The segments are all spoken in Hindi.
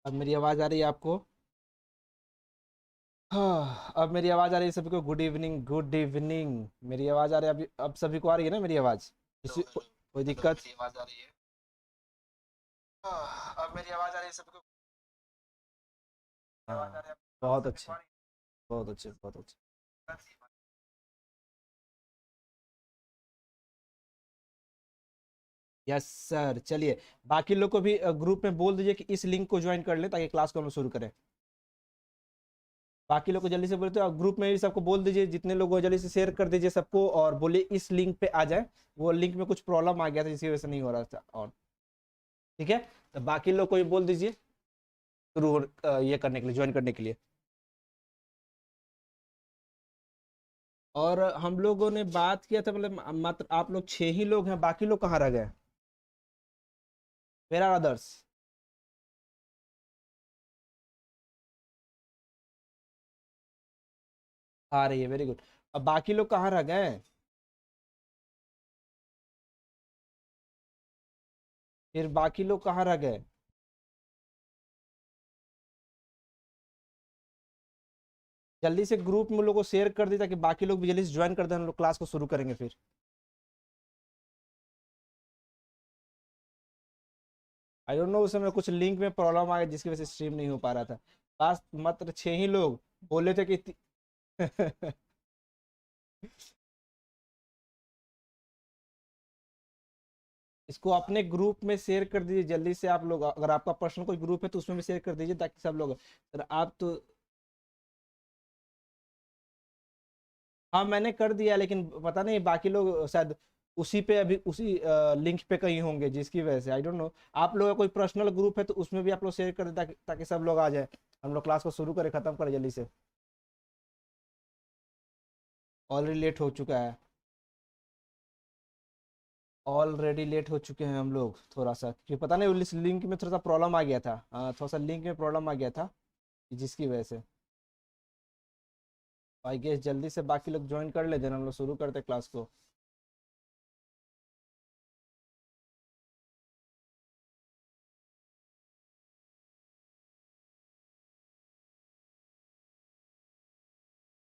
अब मेरी आवाज़ आ रही है आपको? हाँ, अब मेरी आवाज़ आ रही है सभी को। Good evening, good evening. मेरी आवाज़ आ रही है अभी? अब सभी को आ रही है ना मेरी आवाज़? किसी कोई दिक्कत? मेरी आवाज़ आ रही है? हाँ, अब मेरी आवाज़ आ रही है सभी को? हाँ, बहुत अच्छे, बहुत अच्छे, बहुत अच्छे। Yes sir. चलिए, बाकी लोग को भी ग्रुप में बोल दीजिए कि इस लिंक को ज्वाइन कर ले ताकि क्लास को हम लोग शुरू करें। बाकी लोग को जल्दी से बोलते हो, ग्रुप में भी सबको बोल दीजिए, जितने लोग हो जल्दी से शेयर कर दीजिए सबको, और बोलिए इस लिंक पे आ जाए। वो लिंक में कुछ प्रॉब्लम आ गया था, इसी वजह से नहीं हो रहा था। और ठीक है, तो बाकी लोग को भी बोल दीजिए शुरू ये करने के लिए, ज्वाइन करने के लिए। और हम लोगों ने बात किया था, मतलब मात्र आप लोग 6 ही लोग हैं, बाकी लोग कहाँ रह गए? मेरा अदर्स। आ रही है, वेरी गुड। अब बाकी लोग कहाँ रह गए? फिर बाकी लोग कहाँ रह गए? जल्दी से ग्रुप में लोगों को शेयर कर दी ताकि बाकी लोग भी जल्दी से ज्वाइन कर दें, हम लोग क्लास को शुरू करेंगे फिर। आई डोंट नो, उस समय कुछ लिंक में प्रॉब्लम आ गया जिसकी वजह से स्ट्रीम नहीं हो पा रहा था। बस मात्र 6 ही लोग बोले थे कि इसको अपने ग्रुप में शेयर कर दीजिए जल्दी से आप लोग। अगर आपका पर्सनल कोई ग्रुप है तो उसमें भी शेयर कर दीजिए ताकि सब लोग। सर आप तो। हाँ, मैंने कर दिया, लेकिन पता नहीं बाकी लोग शायद उसी पे, अभी उसी लिंक पे कहीं होंगे, जिसकी वजह से आई डोंट नो। आप लोगों का कोई पर्सनल ग्रुप है तो उसमें भी आप लोग शेयर कर दें ताकि सब लोग आ जाए, हम लोग क्लास को शुरू करें, खत्म करें जल्दी से। ऑलरेडी लेट हो चुका है। ऑलरेडी लेट हो चुके हैं हम लोग थोड़ा सा, क्योंकि पता नहीं इस लिंक में थोड़ा सा प्रॉब्लम आ गया था। थोड़ा सा लिंक में प्रॉब्लम आ गया था, जिसकी वजह से आई गेस जल्दी से बाकी लोग ज्वाइन कर ले, देन हम लोग शुरू करते क्लास को।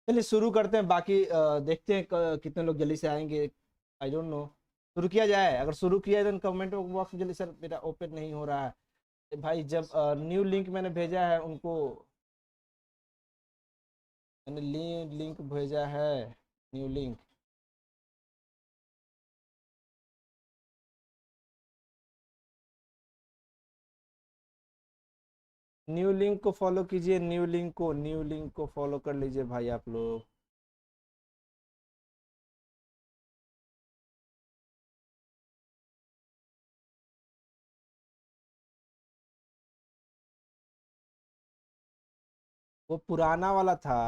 चलिए शुरू करते हैं, बाकी देखते हैं कितने लोग जल्दी से आएंगे। I don't know. शुरू किया जाए? अगर शुरू किया जाए तो कमेंट बॉक्स में जल्दी, सर मेरा ओपन नहीं हो रहा है। भाई जब न्यू लिंक मैंने भेजा है उनको, मैंने लिंक भेजा है, न्यू लिंक। न्यू लिंक को फॉलो कीजिए, न्यू लिंक को फॉलो कर लीजिए भाई आप लोग। वो पुराना वाला था।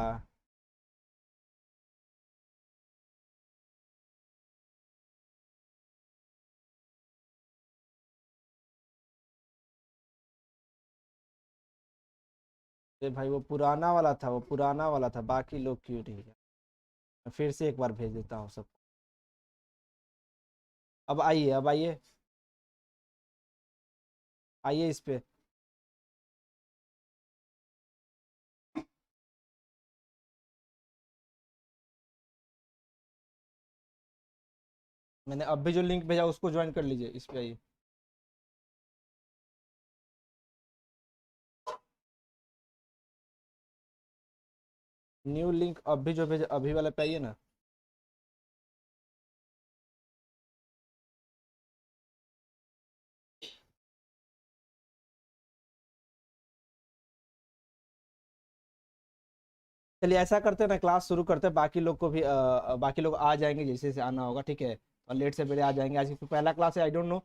अरे भाई वो पुराना वाला था, वो पुराना वाला था, बाकी लोग क्यों नहीं है? मैं फिर से एक बार भेज देता हूँ सब। अब आइए, अब आइए, आइए इस पे। मैंने अब भी जो लिंक भेजा उसको ज्वाइन कर लीजिए, इस पे आइए। न्यू लिंक अब भी जो भेजा, अभी वाले पे आइए ना। चलिए ऐसा करते हैं ना, क्लास शुरू करते हैं, बाकी लोग को भी बाकी लोग आ जाएंगे जैसे जैसे आना होगा, ठीक है? और लेट से पहले आ जाएंगे, आज क्योंकि पहला क्लास है, आई डोंट नो।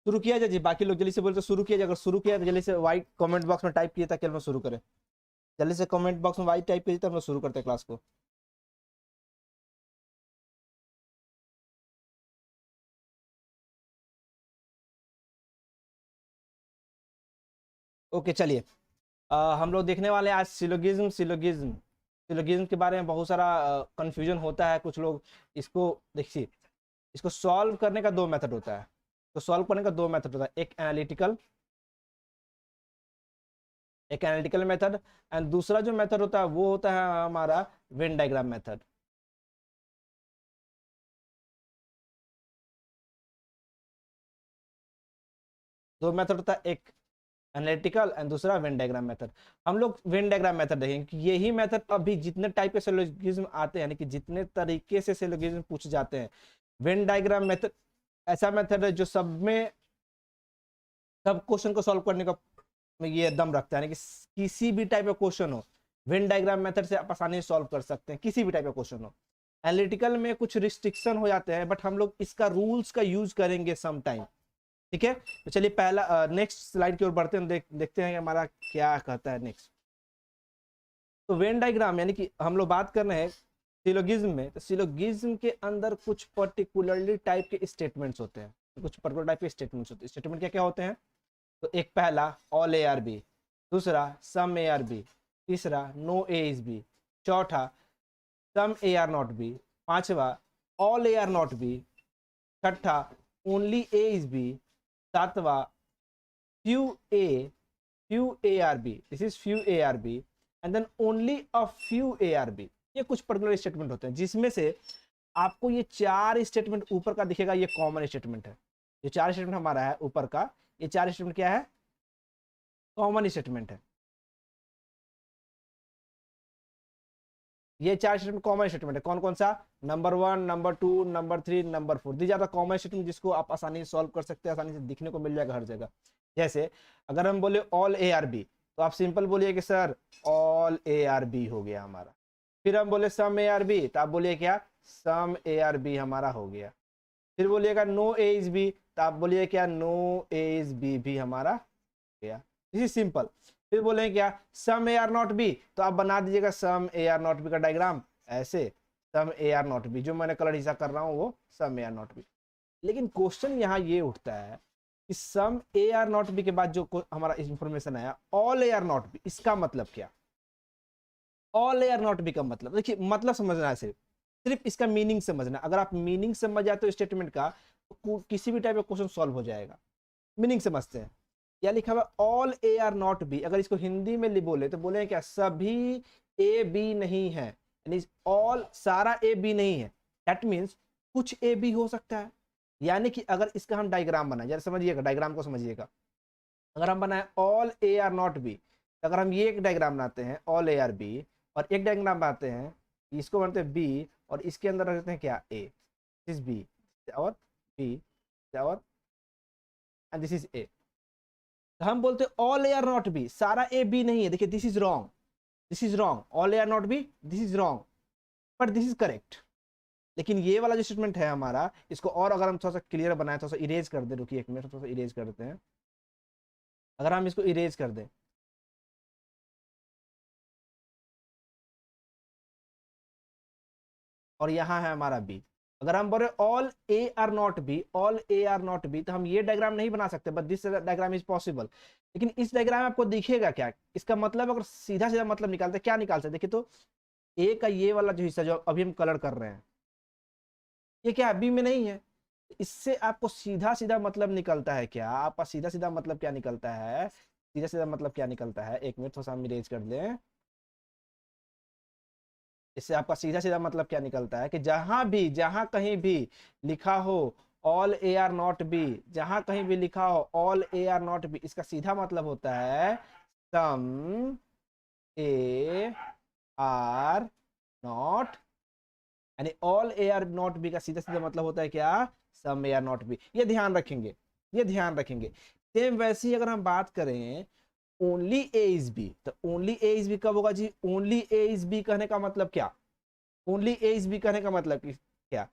शुरू किया जाए जी, बाकी लोग जल्दी से बोलते शुरू किया जाए। अगर शुरू किया तो जल्दी से वाइट कमेंट बॉक्स में टाइप किए ताकि हम लोग शुरू करें। जल्दी से कमेंट बॉक्स में वाइट टाइप कीजिए तो हम लोग शुरू करते हैं क्लास को। ओके चलिए, हम लोग देखने वाले हैं आज सिलोगिज्म। सिलोगिज्म सिलोगिज्म के बारे में बहुत सारा कंफ्यूजन होता है। कुछ लोग इसको देखिए, इसको सॉल्व करने का दो मेथड होता है। तो सॉल्व करने का दो मेथड होता है, एक एनालिटिकल मेथड एंड दूसरा जो मेथड होता है वो होता है हमारा वेन डायग्राम मेथड। दो मेथड होता है, एक एनालिटिकल एंड दूसरा वेन डायग्राम मेथड। हम लोग वेन डायग्राम मेथड देखेंगे कि यही मेथड अभी जितने टाइप के सिलोगिज्म आते हैं, यानी कि जितने तरीके से सिलोगिज्म पूछे जाते हैं, वेन डायग्राम मेथड ऐसा मेथड है जो सब में सब क्वेश्चन को सॉल्व करने का ये दम रखता है। यानी कि किसी भी टाइप का क्वेश्चन हो, वेन डायग्राम मेथड से आप आसानी से सॉल्व कर सकते हैं, किसी भी टाइप का क्वेश्चन हो। एनालिटिकल में कुछ रिस्ट्रिक्शन हो जाते हैं, बट हम लोग इसका रूल्स का यूज करेंगे सम टाइम। ठीक है, तो चलिए पहला नेक्स्ट स्लाइड की ओर बढ़ते हैं, देखते हैं कि हमारा क्या कहता है नेक्स्ट। तो वेन डायग्राम यानी कि हम लोग बात कर रहे हैं सिलोगिज्म में, तो सिलोगिज्म के अंदर कुछ पर्टिकुलरली टाइप के स्टेटमेंट्स होते हैं, कुछ पर्टिकुलर टाइप के स्टेटमेंट्स होते हैं। स्टेटमेंट क्या क्या होते हैं? तो एक पहला ऑल ए आर बी, दूसरा सम ए आर बी, तीसरा नो ए इज बी, चौथा some A are not B, पांचवा all A are not B, छठा ओनली ए इज बी, सातवा few a are B, this is few a are B and then only a few a are B. ये कुछ पर्टिकुलर स्टेटमेंट होते हैं जिसमें से आपको ये चार स्टेटमेंट ऊपर का दिखेगा, ये कॉमन स्टेटमेंट है। ये चार स्टेटमेंट हमारा है ऊपर का, ये चार स्टेटमेंट क्या है? कॉमन स्टेटमेंट है। ये चार स्टेटमेंट कॉमन स्टेटमेंट है। कौन कौन सा? Number 1, number 2, number 3, number 4। दी जाता कॉमन स्टेटमेंट जिसको आप आसानी से सॉल्व कर सकते हैं, आसानी से दिखने को मिल जाएगा हर जगह। जैसे अगर हम बोले ऑल ए आर बी, तो आप सिंपल बोलिए कि sir all A are B हो गया हमारा। फिर हम बोले सम ए आर बी, तो आप बोलिए क्या? सम ए आर बी हमारा हो गया। फिर बोलिएगा नो ए इज बी, तो आप बोलिए क्या? नो ए इज बी भी हमारा हो गया। This is simple. फिर बोलेंगे क्या? सम ए आर नॉट बी, तो आप बना दीजिएगा सम ए आर नॉट बी का डायग्राम ऐसे, सम ए आर नॉट बी, जो मैंने कलर हिस्सा कर रहा हूँ वो सम ए आर नॉट बी। लेकिन क्वेश्चन यहाँ ये उठता है कि सम ए आर नॉट बी के बाद जो हमारा इंफॉर्मेशन आया all A are not B, इसका मतलब क्या? All A are not B का मतलब देखिए, मतलब समझना है, सिर्फ इसका मीनिंग समझना। अगर आप मीनिंग समझ जाते हो स्टेटमेंट का, तो किसी भी टाइप का क्वेश्चन सॉल्व हो जाएगा। मीनिंग समझते हैं। या लिखा हुआ all A are not B, अगर इसको हिंदी में बोले तो बोले क्या? सभी ए बी नहीं है, यानी ऑल सारा ए बी नहीं है। दैट मीन्स कुछ ए बी हो सकता है। यानी कि अगर इसका हम डायग्राम बनाए, जरा समझिएगा, डायग्राम को समझिएगा। अगर हम बनाए all A are not B, अगर हम ये एक डायग्राम बनाते हैं ऑल ए आर बी, और एक डायग्राम बनाते हैं इसको बनाते हैं बी, और इसके अंदर रखते हैं क्या? ए, दिस बी और बी और एंड दिस इज ए। हम बोलते all A are not B, सारा ए बी नहीं है। देखिए this is wrong, this is wrong, all A are not B, this is wrong, but this is correct. लेकिन ये वाला जो स्टेटमेंट है हमारा, इसको और अगर हम थोड़ा सा क्लियर बनाए, थोड़ा सा इरेज कर दे, रुकिए एक मिनट, थोड़ा सा इरेज कर देते हैं। अगर हम इसको इरेज कर दें, और यहाँ है हमारा बी, अगर हम बोले all A are not B, all A are not B, तो हम ये डायग्राम नहीं बना सकते, but this diagram is possible. लेकिन इस डायग्राम में आपको दिखेगा क्या? इसका मतलब अगर सीधा सीधा मतलब निकालते, क्या निकाल सकते? देखिए तो ए का ये वाला जो हिस्सा जो अभी हम कलर कर रहे हैं, ये क्या बी में नहीं है। इससे आपको सीधा सीधा मतलब निकलता है क्या? आपका सीधा सीधा मतलब क्या निकलता है? सीधा सीधा मतलब क्या निकलता है? एक मिनट, थोड़ा सा हम इरेज कर लें। इससे आपका सीधा सीधा मतलब क्या निकलता है कि जहां कहीं भी लिखा हो all A are not B, जहां कहीं भी लिखा हो all A are not B, इसका सीधा मतलब होता है सम ए आर नॉट, यानी all A are not B का सीधा सीधा मतलब होता है क्या? सम ए आर नॉट बी। ये ध्यान रखेंगे, ये ध्यान रखेंगे। सेम वैसे ही अगर हम बात करें ओनली ए इज बी, तो ओनली ए इज बी कब होगा जी? ओनली ए इज बी कहने का मतलब क्या? ओनली ए इज बी कहने का मतलब क्या?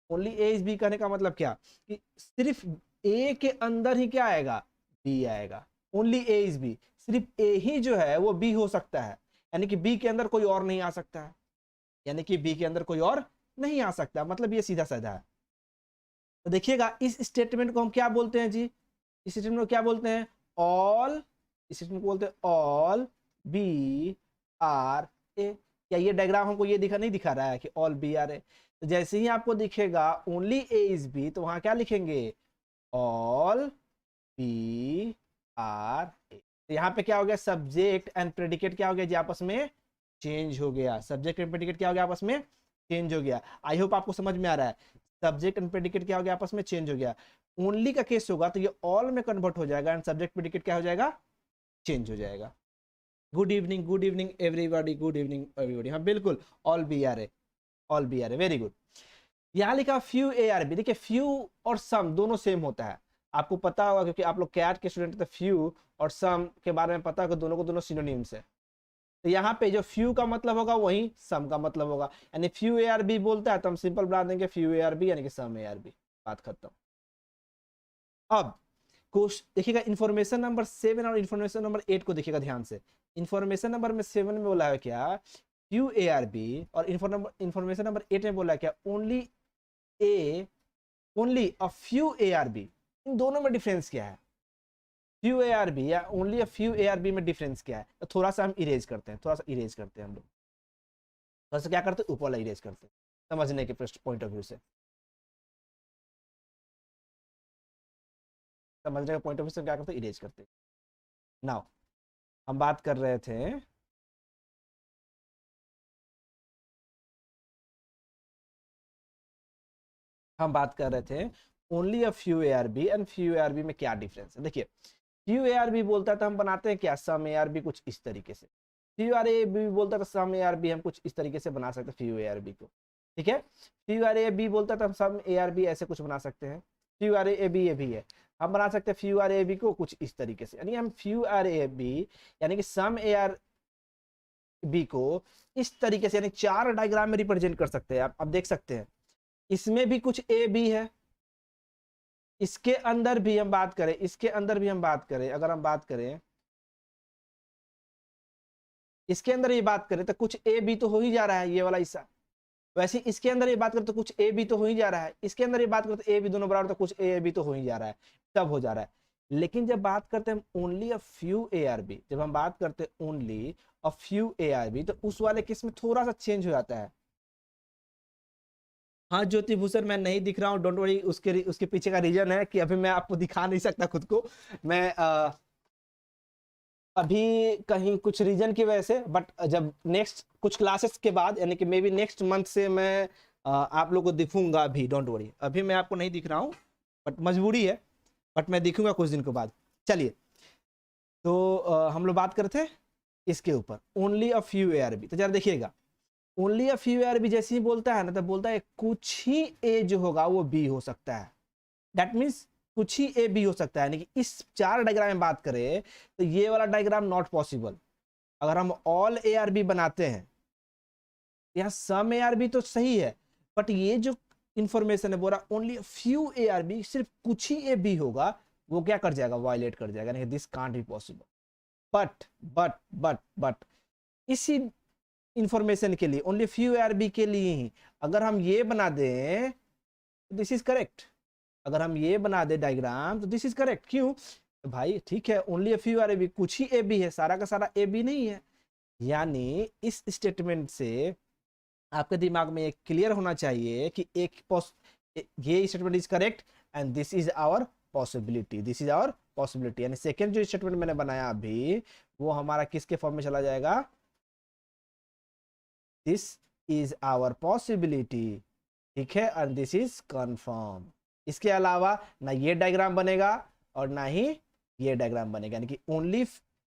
ओनली ए इज बी कहने का मतलब क्या? कि सिर्फ ए के अंदर ही क्या आएगा? बी आएगा। ओनली ए इज बी, सिर्फ ए ही जो है वो बी हो सकता है, यानी कि बी के अंदर कोई और नहीं आ सकता है, यानी कि बी के अंदर कोई और नहीं आ सकता। मतलब ये सीधा साधा है। तो देखिएगा इस स्टेटमेंट को हम क्या बोलते हैं जी? इस स्टेटमेंट को क्या बोलते हैं? ऑल, इस स्टेटमेंट को बोलते हैं ऑल बी आर ए। क्या ये डायग्राम हमको ये नहीं दिखा रहा है कि ऑल बी आर ए? तो जैसे ही आपको दिखेगा ओनली ए इज बी, तो वहां क्या लिखेंगे? ऑल बी आर ए। तो यहाँ पे क्या हो गया? सब्जेक्ट एंड प्रेडिकेट क्या हो गया जी? आपस में चेंज हो गया। सब्जेक्ट एंड प्रेडिकेट क्या हो गया? आपस में चेंज हो गया। आई होप आपको समझ में आ रहा है। सब्जेक्ट एंड प्रेडिकेट क्या हो गया? आपस में चेंज हो गया। ओनली का केस होगा तो ये ऑल में कन्वर्ट हो जाएगा एंड सब्जेक्ट प्रेडिकेट क्या हो जाएगा? चेंज हो जाएगा। Good evening everybody, good evening everybody. हाँ बिल्कुल, all B are A, all B are A, very good. यहाँ लिखा फ्यू ए आर बी। देखिए फ्यू और सम दोनों सेम होता है, आपको पता होगा क्योंकि आप लोग कैट के स्टूडेंट थे। फ्यू और सम के बारे में पता होगा, दोनों को दोनों सिनोनिम्स है। तो यहाँ पे जो फ्यू का मतलब होगा वही सम का मतलब होगा, यानी फ्यू ए आर बी बोलता है तो हम सिंपल बना देंगे फ्यू ए आर बी यानी कि सम ए आर बी, बात खत्म। अब कुछ देखिएगा इंफॉर्मेशन नंबर 7 और इंफॉर्मेशन नंबर 8 को देखिएगा ध्यान से। इंफॉर्मेशन नंबर में 7 में बोला है क्या? फ्यू ए आर बी, और इंफॉर्मेशन नंबर 8 में बोला है क्या? Only A, only a few A are B. इन दोनों में डिफरेंस क्या है? फ्यू ए आर बी या only a few A are B में डिफरेंस क्या है? तो थोड़ा सा हम इरेज करते हैं, थोड़ा सा इरेज करते हैं हम लोग। थोड़ा सा क्या करते हैं? ऊपर वाला इरेज करते हैं समझने के पॉइंट ऑफ व्यू से। समझने के पॉइंट ऑफ व्यू से क्या करते हैं? इरेज करते हैं। नाउ हम बात कर रहे थे only a few A are B and few A are B में क्या डिफरेंस है। देखिए फ्यू ए आर बी बोलता है तो हम बनाते हैं क्या? सम ए आर बी, कुछ इस तरीके से। फ्यू आर ए बी बोलता है तो सम ए आर बी हम कुछ इस तरीके से बना सकते हैं फ्यू ए आर बी को, ठीक है। फ्यू आर ए बी बोलता है तो हम सम ए आर बी ऐसे कुछ बना सकते हैं। फ्यू आर ए बी ये भी है, हम बना सकते हैं फ्यू आर ए बी को कुछ इस तरीके से, यानी हम फ्यू आर ए बी यानी कि सम ए आर बी को इस तरीके से यानी 4 डायग्राम में रिप्रेजेंट कर सकते हैं। आप अब देख सकते हैं इसमें भी कुछ ए बी है, इसके अंदर भी हम बात करें, इसके अंदर भी हम बात करें, अगर हम बात करें इसके अंदर ये बात करें तो कुछ ए बी तो हो ही जा रहा है, ये वाला हिस्सा। वैसे इसके अंदर ये बात करें तो कुछ ए बी तो हो ही जा रहा है, इसके अंदर ये बात करें तो ए बी दोनों बराबर तो कुछ ए बी तो हो ही जा रहा है, सब हो जा रहा है। लेकिन जब बात करते हैं only a few A are B, जब हम बात करते हैं only a few A are B, तो उस वाले केस में थोड़ा सा चेंज हो जाता है। हाँ ज्योति भूषण मैं नहीं दिख रहा हूँ, डोंट वरी। उसके पीछे का रीजन है कि अभी मैं आपको दिखा नहीं सकता खुद को, मैं अभी कहीं कुछ रीजन की वजह से। बट जब नेक्स्ट कुछ क्लासेस के बाद यानी कि मे बी नेक्स्ट मंथ से मैं आप लोगों को दिखूंगा अभी, डोंट वरी। अभी मैं आपको नहीं दिख रहा हूँ बट मजबूरी है, बट मैं दिखूंगा कुछ दिन के बाद। चलिए तो हम लोग बात करते हैं इसके ऊपर only a few A are B. तो जरा देखिएगा only a few A are B जैसे ही बोलता है ना, तो बोलता है कुछ ही ए जो होगा वो बी हो सकता है। दैट मीन्स कुछ ही ए बी हो सकता है, यानी कि इस 4 डायग्राम में बात करें तो ये वाला डायग्राम नॉट पॉसिबल। अगर हम ऑल ए आर बी बनाते हैं, यहाँ सम ए आर बी तो सही है, बट ये जो इंफॉर्मेशन है बोल रहा only few A are B, सिर्फ कुछ ही ए बी होगा, वो क्या कर जाएगा? वायलेट कर जाएगा, नहीं this can't be possible. But इसी इंफॉर्मेशन के लिए only few A are B के लिए ही अगर हम ये बना दें दिस इज करेक्ट। अगर हम ये बना दे डायग्राम तो दिस इज करेक्ट। क्यों भाई? ठीक है only few are A B, कुछ ही ए बी है, सारा का सारा ए बी नहीं है। यानी इस स्टेटमेंट से आपके दिमाग में एक क्लियर होना चाहिए कि ये statement is correct and this is our possibility, this is our possibility. यानी सेकंड जो स्टेटमेंट मैंने बनाया अभी वो हमारा किसके फॉर्म में चला जाएगा? दिस इज आवर पॉसिबिलिटी, ठीक है, एंड दिस इज कंफर्म। इसके अलावा ना ये डायग्राम बनेगा और ना ही ये डायग्राम बनेगा, यानी कि only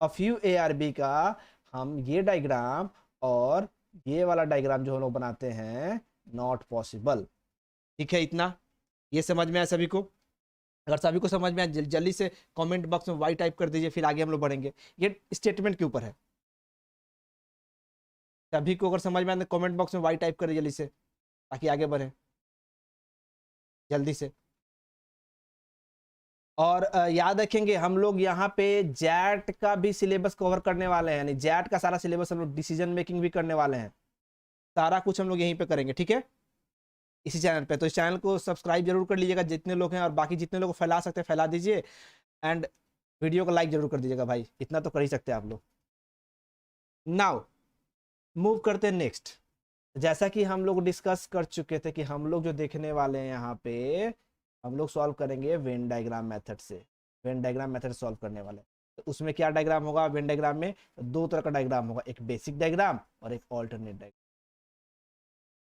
a few A are B का हम ये डायग्राम और ये वाला डायग्राम जो हम लोग बनाते हैं नॉट पॉसिबल। ठीक है, इतना ये समझ में आया सभी को? अगर सभी को समझ में आया जल्दी से कमेंट बॉक्स में वाई टाइप कर दीजिए, फिर आगे हम लोग बढ़ेंगे। ये स्टेटमेंट के ऊपर है। सभी को अगर समझ में आया तो कमेंट बॉक्स में वाई टाइप कर दीजिए जल्दी से, ताकि आगे बढ़े जल्दी से। और याद रखेंगे हम लोग यहाँ पे जैट का भी सिलेबस कवर करने वाले हैं, यानी जैट का सारा सिलेबस हम लोग डिसीजन मेकिंग भी करने वाले हैं, सारा कुछ हम लोग यहीं पे करेंगे, ठीक है, इसी चैनल पे। तो इस चैनल को सब्सक्राइब जरूर कर लीजिएगा जितने लोग हैं, और बाकी जितने लोग फैला सकते हैं फैला दीजिए, एंड वीडियो को लाइक जरूर कर दीजिएगा भाई, इतना तो कर ही सकते हैं आप लोग। नाउ मूव करते हैं नेक्स्ट। जैसा कि हम लोग डिस्कस कर चुके थे कि हम लोग जो देखने वाले हैं यहाँ पे, हम लोग सॉल्व करेंगे वेन डायग्राम मेथड से। वेन डायग्राम मेथड सॉल्व करने वाले, तो उसमें क्या डायग्राम होगा वेन डायग्राम में? तो दो तरह का डायग्राम होगा, एक बेसिक डायग्राम और एक ऑल्टरनेट डायग्राम।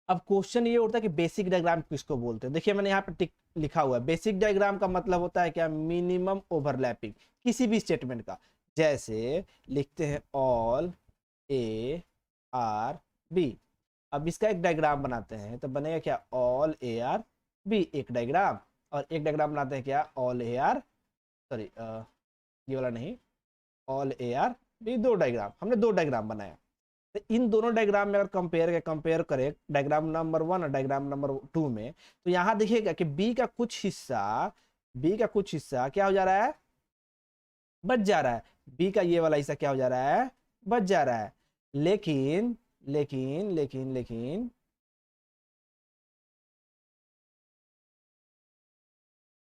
अब क्वेश्चन ये उठता है कि बेसिक डायग्राम किसको बोलते हैं। देखिए मैंने यहाँ पे टिक लिखा हुआ है, बेसिक डायग्राम का मतलब होता है क्या? मिनिमम ओवरलैपिंग किसी भी स्टेटमेंट का। जैसे लिखते हैं ऑल ए आर बी, अब इसका एक डायग्राम बनाते हैं तो बनेगा क्या? ऑल ए आर बी एक डायग्राम, और एक डायग्राम बनाते हैं क्या? ऑल ए आर, सॉरी ये वाला नहीं, ऑल ए आर बी, दो डायग्राम, हमने दो डायग्राम बनाया। तो इन दोनों डायग्राम में अगर कंपेयर करें डायग्राम नंबर 1 और डायग्राम नंबर 2 में, तो यहाँ देखिएगा कि बी का कुछ हिस्सा क्या हो जा रहा है? बच जा रहा है। बी का ये वाला हिस्सा क्या हो जा रहा है? बच जा रहा है। लेकिन लेकिन लेकिन लेकिन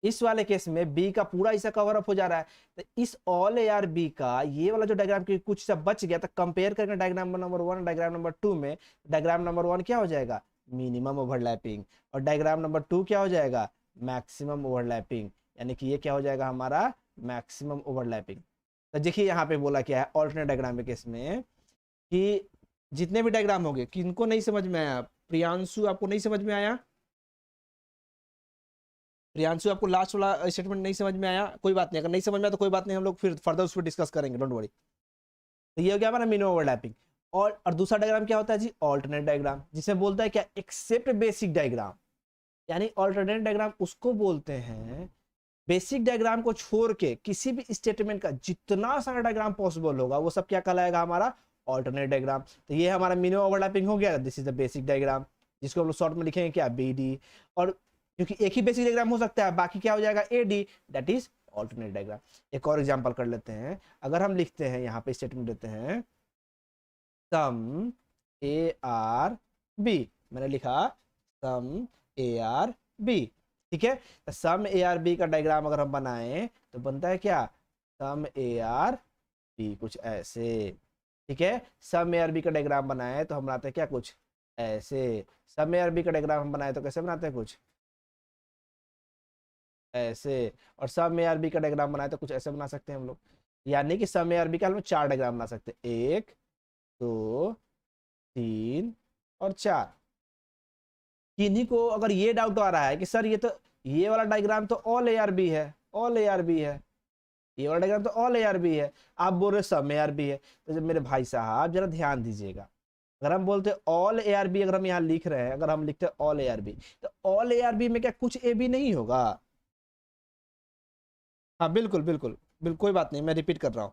इस वाले केस में बी का पूरा हिस्सा कवर अप हो जा रहा है। तो इस ऑल ए आर बी का ये वाला जो डायग्राम की कुछ सब बच गया, तो कंपेयर करके डायग्राम नंबर 1 डायग्राम नंबर 2 में, डायग्राम नंबर 1 क्या हो जाएगा? मिनिमम ओवरलैपिंग, और डायग्राम नंबर 2 क्या हो जाएगा? Maximum overlapping. यानी कि ये क्या हो जाएगा हमारा? Maximum overlapping. तो देखिए यहाँ पे बोला क्या है ऑल्टरनेट डायग्राम के केस में, कि जितने भी डायग्राम होंगे, किनको नहीं समझ में आया? प्रियांशु आपको नहीं समझ में आया? प्रियांशु आपको लास्ट वाला स्टेटमेंट नहीं समझ में आया? कोई बात नहीं, अगर नहीं समझ में आया तो कोई बात नहीं, हम लोग फिर फर्दर उस पर डिस्कस करेंगे, डोंट वरी। तो ये हो गया हमारा मिनिमम ओवरलैपिंग। और दूसरा डायग्राम क्या होता है जी? ऑल्टरनेट डायग्राम, जिसमें बोलता है क्या? Except basic diagram. यानी ऑल्टरनेट डायग्राम उसको बोलते हैं, बेसिक डायग्राम को छोड़ के किसी भी स्टेटमेंट का जितना सारा डायग्राम पॉसिबल होगा वो सब क्या कहलाएगा? हमारा ऑल्टरनेट डायग्राम। तो ये हमारा मिनिमम ओवरलैपिंग हो गया, this is the basic diagram, जिसको हम लोग शॉर्ट में लिखेंगे क्या? B D. और क्योंकि एक ही बेसिक डायग्राम हो सकता है, बाकी क्या हो जाएगा? A D, that is alternate diagram. एक और एग्जांपल कर लेते हैं। अगर हम लिखते हैं यहाँ पे स्टेटमेंट देते हैं सम ए आर बी, मैंने लिखा सम ए आर बी, ठीक है। तो सम ए आर बी का डायग्राम अगर हम बनाएं तो बनता है क्या? सम ए आर बी कुछ ऐसे, ठीक है। सम ए आर बी का डायग्राम बनाए तो हम बनाते हैं क्या? कुछ ऐसे। सम ए आर बी का डायग्राम हम बनाए तो कैसे बनाते हैं? कुछ ऐसे। और सब में आरबी का डायग्राम बनाए तो कुछ ऐसे बना सकते हैं हम लोग। यानी कि सब में आरबी का हम लोग 4 डायग्राम बना सकते हैं, 1 2 3 और 4। किन्हीं को अगर ये डाउट आ रहा है कि सर ये तो ये वाला डायग्राम तो ऑल ए आर बी है, ऑल ए आर बी है, ये वाला डायग्राम तो ऑल ए आर बी है, आप बोल रहे सब में आर बी है। तो जब मेरे भाई साहब जरा ध्यान दीजिएगा, अगर हम बोलते ऑल ए आर बी, अगर हम यहाँ लिख रहे हैं, अगर हम लिखते हैं ऑल ए आर बी, तो ऑल ए आर बी में क्या कुछ ए बी नहीं होगा? हाँ बिल्कुल बिल्कुल बिल्कुल, कोई बात नहीं, मैं रिपीट कर रहा हूँ।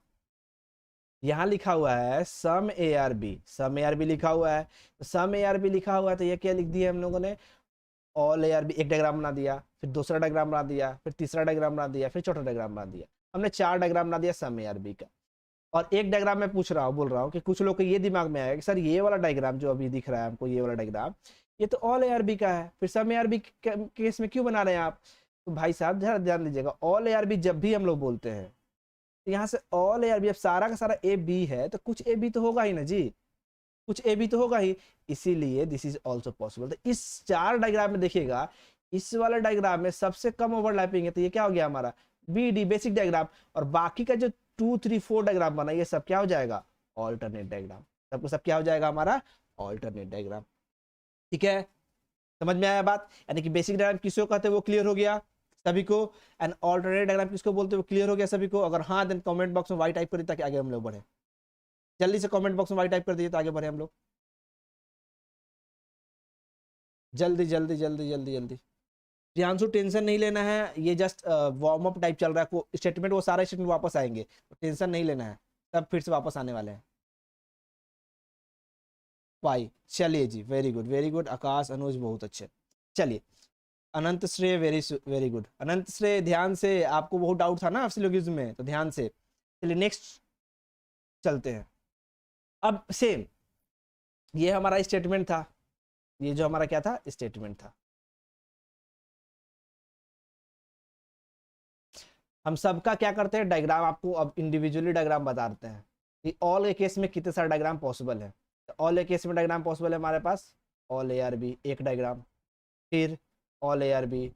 यहाँ लिखा हुआ है some A are B, some A are B लिखा हुआ है, तो सम ए आर बी लिखा हुआ है, तो ये क्या लिख दिया हम लोगों ने? All A are B. एक डायग्राम बना दिया, फिर दूसरा डायग्राम बना दिया, फिर तीसरा डायग्राम बना दिया, फिर चौथा डायग्राम बना दिया, हमने 4 डायग्राम बना दिया सम ए आर बी का। और एक डायग्राम में पूछ रहा हूँ, बोल रहा हूँ कि कुछ लोग को ये दिमाग में आएगा कि सर ये वाला डायग्राम जो अभी दिख रहा है हमको, ये वाला डायग्राम ये तो ऑल ए आर बी का है, फिर सम ए आर बी केस में क्यों बना रहे हैं आप? तो भाई साहब जरा ध्यान दीजिएगा, ऑल ए आर बी जब भी हम लोग बोलते हैं, तो यहाँ से ऑल ए आर बी, अब सारा का सारा ए बी है तो कुछ ए बी तो होगा ही ना जी, कुछ ए बी तो होगा ही, इसीलिए दिस इज ऑल्सो पॉसिबल। तो इस 4 डायग्राम में देखिएगा, इस वाले डायग्राम में सबसे कम ओवरलैपिंग है, तो ये क्या हो गया हमारा? B D, basic diagram. और बाकी का जो 2 3 4 डायग्राम बना, ये सब क्या हो जाएगा? Alternate diagram. सबको सब क्या हो जाएगा हमारा? ऑल्टरनेट डायग्राम, ठीक है। समझ में आया बात? यानी कि बेसिक डायग्राम किसको कहते हैं वो क्लियर हो गया सभी को, एंड ऑल्टरनेट डायग्राम किसको बोलते हैं वो क्लियर हो गया सभी को। अगर हाँ देन कमेंट बॉक्स में वाई टाइप कर दिया ताकि आगे हम लोग बढ़े। जल्दी से कमेंट बॉक्स में वाई टाइप कर दीजिए तो आगे बढ़े हम लोग, जल्दी जल्दी जल्दी जल्दी जल्दी। प्रियांशु टेंशन नहीं लेना है, ये जस्ट वार्म अप टाइप चल रहा है, स्टेटमेंट वो सारे स्टेटमेंट वापस आएंगे, तो टेंशन नहीं लेना है, सब फिर से वापस आने वाले हैं। वाई, चलिए जी, वेरी गुड वेरी गुड, आकाश अनुज बहुत अच्छे। चलिए अनंत श्रेय, वेरी वेरी गुड अनंत श्रेय, ध्यान से, आपको बहुत डाउट था ना सिलोगिज्म में, तो ध्यान से। चलिए नेक्स्ट चलते हैं। अब सेम ये हमारा स्टेटमेंट था, ये जो हमारा क्या था? स्टेटमेंट था। हम सबका क्या करते हैं? डायग्राम आपको अब इंडिविजुअली डायग्राम बता देते हैं कि ऑल के केस में कितने सारे डायग्राम पॉसिबल है। ऑल ए केस में डायग्राम पॉसिबल है हमारे पास, ऑल ए आर बी एक डायग्राम, फिर ऑल ए आर बी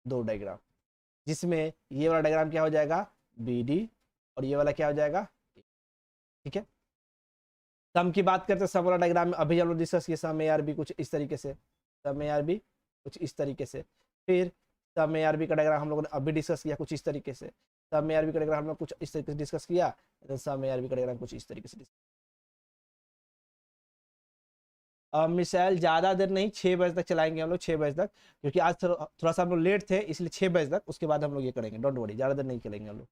दो डायग्राम, जिसमें ये वाला डायग्राम क्या हो जाएगा बी डी और ये वाला क्या हो जाएगा, ठीक है। सम की बात करते हैं, सम वाला डायग्राम में अभी हम लोग डिस्कस किए, सम ए आर बी कुछ इस तरीके से, सम ए आर बी कुछ इस तरीके से, फिर सम ए आर बी का डायग्राम हम लोगों ने अभी डिस्कस किया कुछ इस तरीके से, सम ए आर बी का डायग्राम हम लोग कुछ इस तरीके से डिस्कस किया, सम ए आर बी का डायग्राम कुछ इस तरीके से। मिसाइल ज़्यादा देर नहीं, 6 बजे तक चलाएंगे हम लोग, 6 बजे तक, क्योंकि आज थोड़ा सा हम लोग लेट थे इसलिए 6 बजे तक, उसके बाद हम लोग ये करेंगे, डोंट वरी, ज़्यादा देर नहीं चलेंगे हम लोग।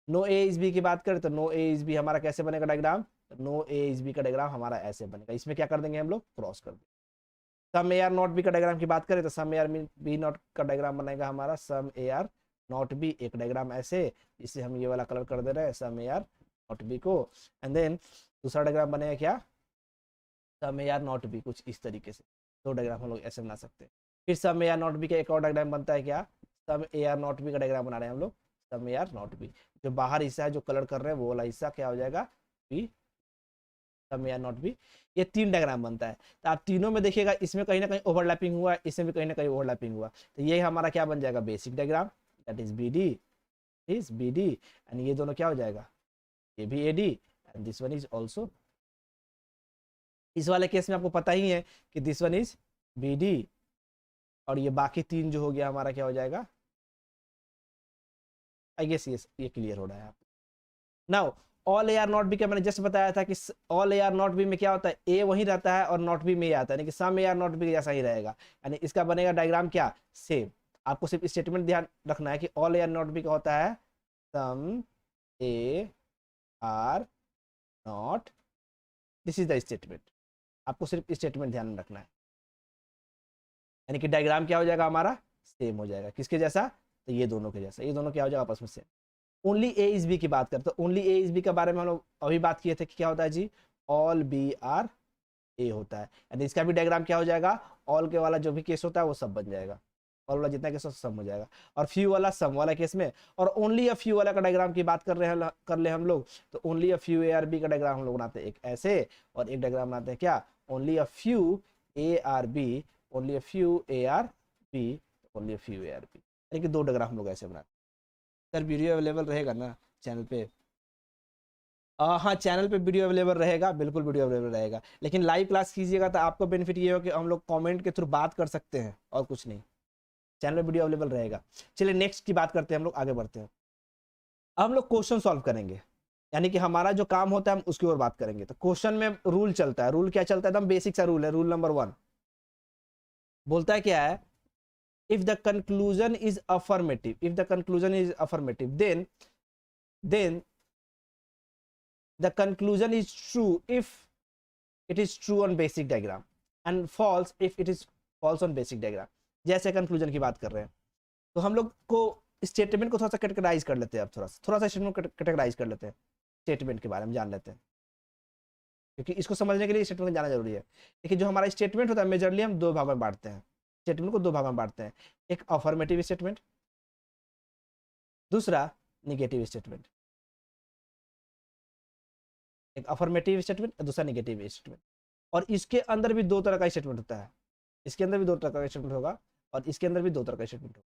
नो ए इज बी की बात करें तो नो ए इज बी हमारा कैसे बनेगा diagram, no A is B का डायग्राम हमारा ऐसे बनेगा, इसमें क्या कर देंगे हम लोग क्रॉस कर देंगे। सम ए आर नॉट बी का डायग्राम की बात करें तो सम ए आर बी नॉट का डायग्राम बनेगा हमारा सम ए आर नॉट बी, एक डायग्राम ऐसे, इसे हम ये वाला कलर कर दे रहे हैं some A are not B को, एंड देन दूसरा डायग्राम बनेगा क्या सम ए आर नॉट बी कुछ इस तरीके से, दो डायग्राम हम लोग ऐसे बना सकते हैं। फिर सम ए आर नॉट बी का एक और डायग्राम बनता है क्या, सम ए आर नॉट बी का डायग्राम बना रहे हैं हम लोग, सम ए आर नॉट बी, जो बाहर हिस्सा है जो कलर कर रहे हैं वो वाला हिस्सा क्या हो जाएगा B, some A are not B. ये 3 डायग्राम बनता है, तो आप तीनों में देखिएगा इसमें कहीं ना कहीं ओवरलैपिंग हुआ, इसमें भी कहीं ना कहीं ओवरलैपिंग हुआ, तो ये हमारा क्या बन जाएगा basic diagram, that is B D, is B D, and ये दोनों क्या हो जाएगा ये भी A D, and this one is also, इस वाले केस में आपको पता ही है कि this one is B D, और ये बाकी 3 जो हो गया हमारा क्या हो जाएगा, आई गेस ये क्लियर हो रहा है आप। Now all A are not B का मैंने जस्ट बताया था कि all A are not B में क्या होता है ए वही रहता है और नॉट बी में ये आता है, यानी कि सम ए आर नॉट बी जैसा ही रहेगा, यानी इसका बनेगा डायग्राम क्या सेम। आपको सिर्फ स्टेटमेंट ध्यान रखना है कि all A are not B का होता है some A are not, this is the statement, आपको सिर्फ स्टेटमेंट ध्यान रखना है, यानी कि डायग्राम क्या हो जाएगा हमारा सेम हो जाएगा, किसके जैसा तो ये दोनों के जैसा, ये दोनों क्या हो जाएगा आपस में same. Only A is B की बात करते हैं, ओनली ए इज बी के बारे में हम लोग अभी बात किए थे कि क्या होता है जी ऑल बी आर ए होता है, यानी इसका भी डायग्राम क्या हो जाएगा ऑल के वाला जो भी केस होता है वो सब बन जाएगा, ऑल वाला जितना केस सब हो जाएगा, और फ्यू वाला सम वाला केस में, और ओनली अ फ्यू वाला का डायग्राम की बात कर ले हम लोग, तो only a few A are B का डायग्राम हम लोग बनाते हैं एक ऐसे, और एक डायग्राम बनाते हैं क्या only a few A are B, only a few A are B, only a few A are B, यानी कि 2 डायग्राम हम लोग ऐसे बनाते हैं। सर वीडियो अवेलेबल रहेगा ना चैनल पे, हाँ चैनल पे वीडियो अवेलेबल रहेगा, बिल्कुल वीडियो अवेलेबल रहेगा, लेकिन लाइव क्लास कीजिएगा तो आपको बेनिफिट ये हो कि हम लोग कमेंट के थ्रू बात कर सकते हैं और कुछ नहीं, चैनल पे वीडियो अवेलेबल रहेगा। चलिए नेक्स्ट की बात करते हैं, हम लोग आगे बढ़ते हैं, अब हम लोग क्वेश्चन सॉल्व करेंगे, यानी कि हमारा जो काम होता है हम उसकी ओर बात करेंगे। तो क्वेश्चन में रूल चलता है, रूल क्या चलता है एकदम बेसिक सा रूल है, रूल नंबर 1 बोलता है क्या है, if the conclusion is affirmative then the conclusion is true if it is true on basic diagram and false if it is false on basic diagram। जैसे कंक्लूजन की बात कर रहे हैं तो हम लोग को स्टेटमेंट को थोड़ा सा कैटेगराइज कर लेते हैं, अब थोड़ा सा स्टेटमेंट को कैटेगराइज कर लेते हैं, स्टेटमेंट के बारे में जान लेते हैं, क्योंकि इसको समझने के लिए स्टेटमेंट जाना जरूरी है। देखिए जो हमारा स्टेटमेंट होता है मेजरली हम 2 भाग में बांटते हैं, स्टेटमेंट को 2 भाग में बांटते हैं, एक अफर्मेटिव स्टेटमेंट, दूसरा निगेटिव स्टेटमेंट, एक अफर्मेटिव स्टेटमेंट दूसरा निगेटिव स्टेटमेंट, और इसके अंदर भी 2 तरह का स्टेटमेंट होता है, इसके अंदर भी 2 तरह का स्टेटमेंट होगा और इसके अंदर भी 2 तरह का स्टेटमेंट होगा,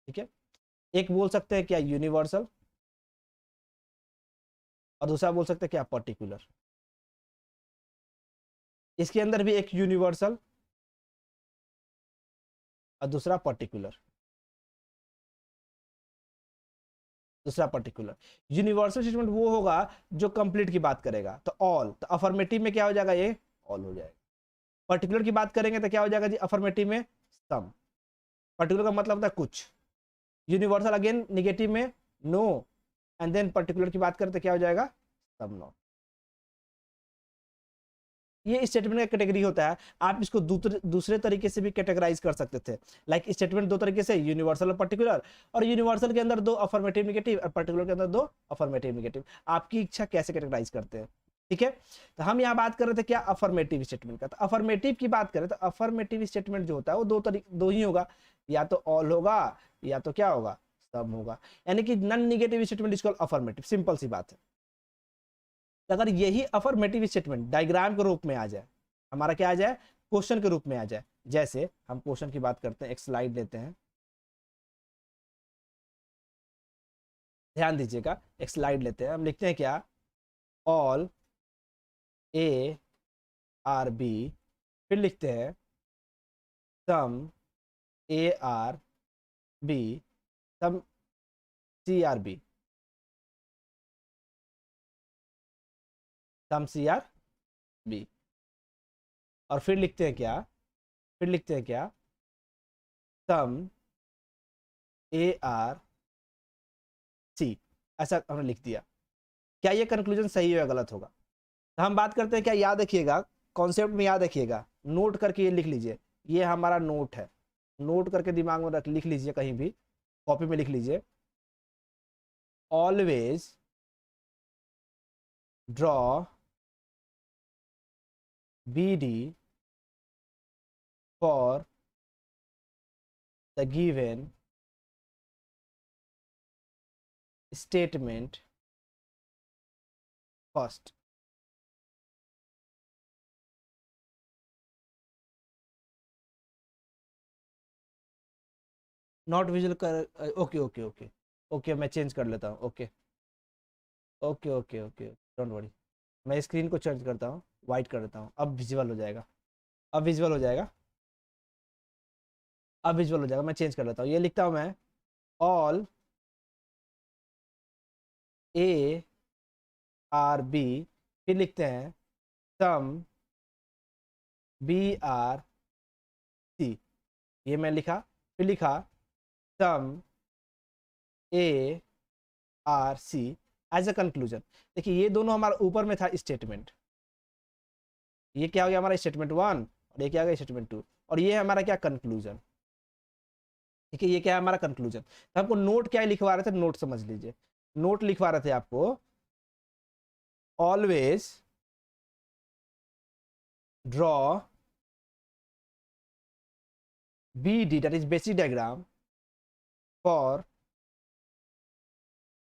ठीक है। एक बोल सकते हैं क्या यूनिवर्सल और दूसरा बोल सकते हैं क्या पर्टिकुलर, इसके अंदर भी एक यूनिवर्सल और दूसरा पर्टिकुलर, यूनिवर्सल स्टेटमेंट वो होगा जो कंप्लीट की बात करेगा, तो ऑल, तो अफर्मेटिव में क्या हो जाएगा ये ऑल हो जाएगा, पर्टिकुलर की बात करेंगे तो क्या हो जाएगा जी अफर्मेटिव में सम, पर्टिकुलर का मतलब होता है कुछ, यूनिवर्सल अगेन निगेटिव में नो, एंड देन पर्टिकुलर की बात करें तो क्या हो जाएगा सम नॉट। ये स्टेटमेंट का कैटेगरी होता है, आप इसको दूसरे तरीके से भी कैटेगराइज कर सकते थे, लाइक स्टेटमेंट 2 तरीके से यूनिवर्सल और पर्टिकुलर, और यूनिवर्सल के अंदर 2 अफर्मेटिव निगेटिव और पर्टिकुलर के अंदर 2 अफर्मेटिव निगेटिव, आपकी इच्छा कैसे कैटेगराइज करते हैं, ठीक है। तो हम यहाँ बात कर रहे थे क्या अफर्मेटिव स्टेटमेंट का, तो अफर्मेटिव की बात करें तो अफर्मेटिव स्टेटमेंट जो होता है वो 2 ही होगा, या तो ऑल होगा या तो क्या होगा सम होगा, यानी कि non negative statement is called affirmative, simple सी बात है। तो अगर यही अफर्मेटिव स्टेटमेंट डायग्राम के रूप में आ जाए, हमारा क्या आ जाए, क्वेश्चन के रूप में आ जाए, जैसे हम क्वेश्चन की बात करते हैं, एक स्लाइड लेते हैं, ध्यान दीजिएगा, एक स्लाइड लेते हैं, हम लिखते हैं क्या, ऑल ए आर बी, फिर लिखते हैं some A are B, some C are B, some C are B, और फिर लिखते हैं क्या, फिर लिखते हैं क्या, सम ए आर सी, ऐसा हमने लिख दिया। क्या ये कंक्लूजन सही है या गलत होगा? तो हम बात करते हैं क्या, याद रखिएगा, कॉन्सेप्ट में याद रखिएगा, नोट करके ये लिख लीजिए, ये हमारा नोट है, नोट करके दिमाग में रख लिख लीजिए, कहीं भी कॉपी में लिख लीजिए, always draw BD for the given statement first. Not visual कर, ओके ओके ओके ओके, मैं चेंज कर लेता हूँ, okay okay okay okay, don't worry, मैं स्क्रीन को चेंज करता हूँ, वाइट कर देता हूँ, अब विजुअल हो जाएगा, अब विजुअल हो जाएगा, अब विजुअल हो जाएगा, मैं चेंज कर लेता हूँ, ये लिखता हूँ मैं, ऑल ए आर बी, फिर लिखते हैं सम बी आर सी, ये मैं लिखा, फिर लिखा some A are C as a conclusion. देखिए ये दोनों हमारा ऊपर में था स्टेटमेंट, ये क्या हो गया हमारा स्टेटमेंट 1, और ये क्या हो गया स्टेटमेंट 2, और ये हमारा क्या कंक्लूजन, ठीक है, ये क्या है हमारा कंक्लूजन। तो हमको नोट क्या लिखवा रहे थे, नोट समझ लीजिए, नोट लिखवा रहे थे आपको, always draw BD, that is basic diagram for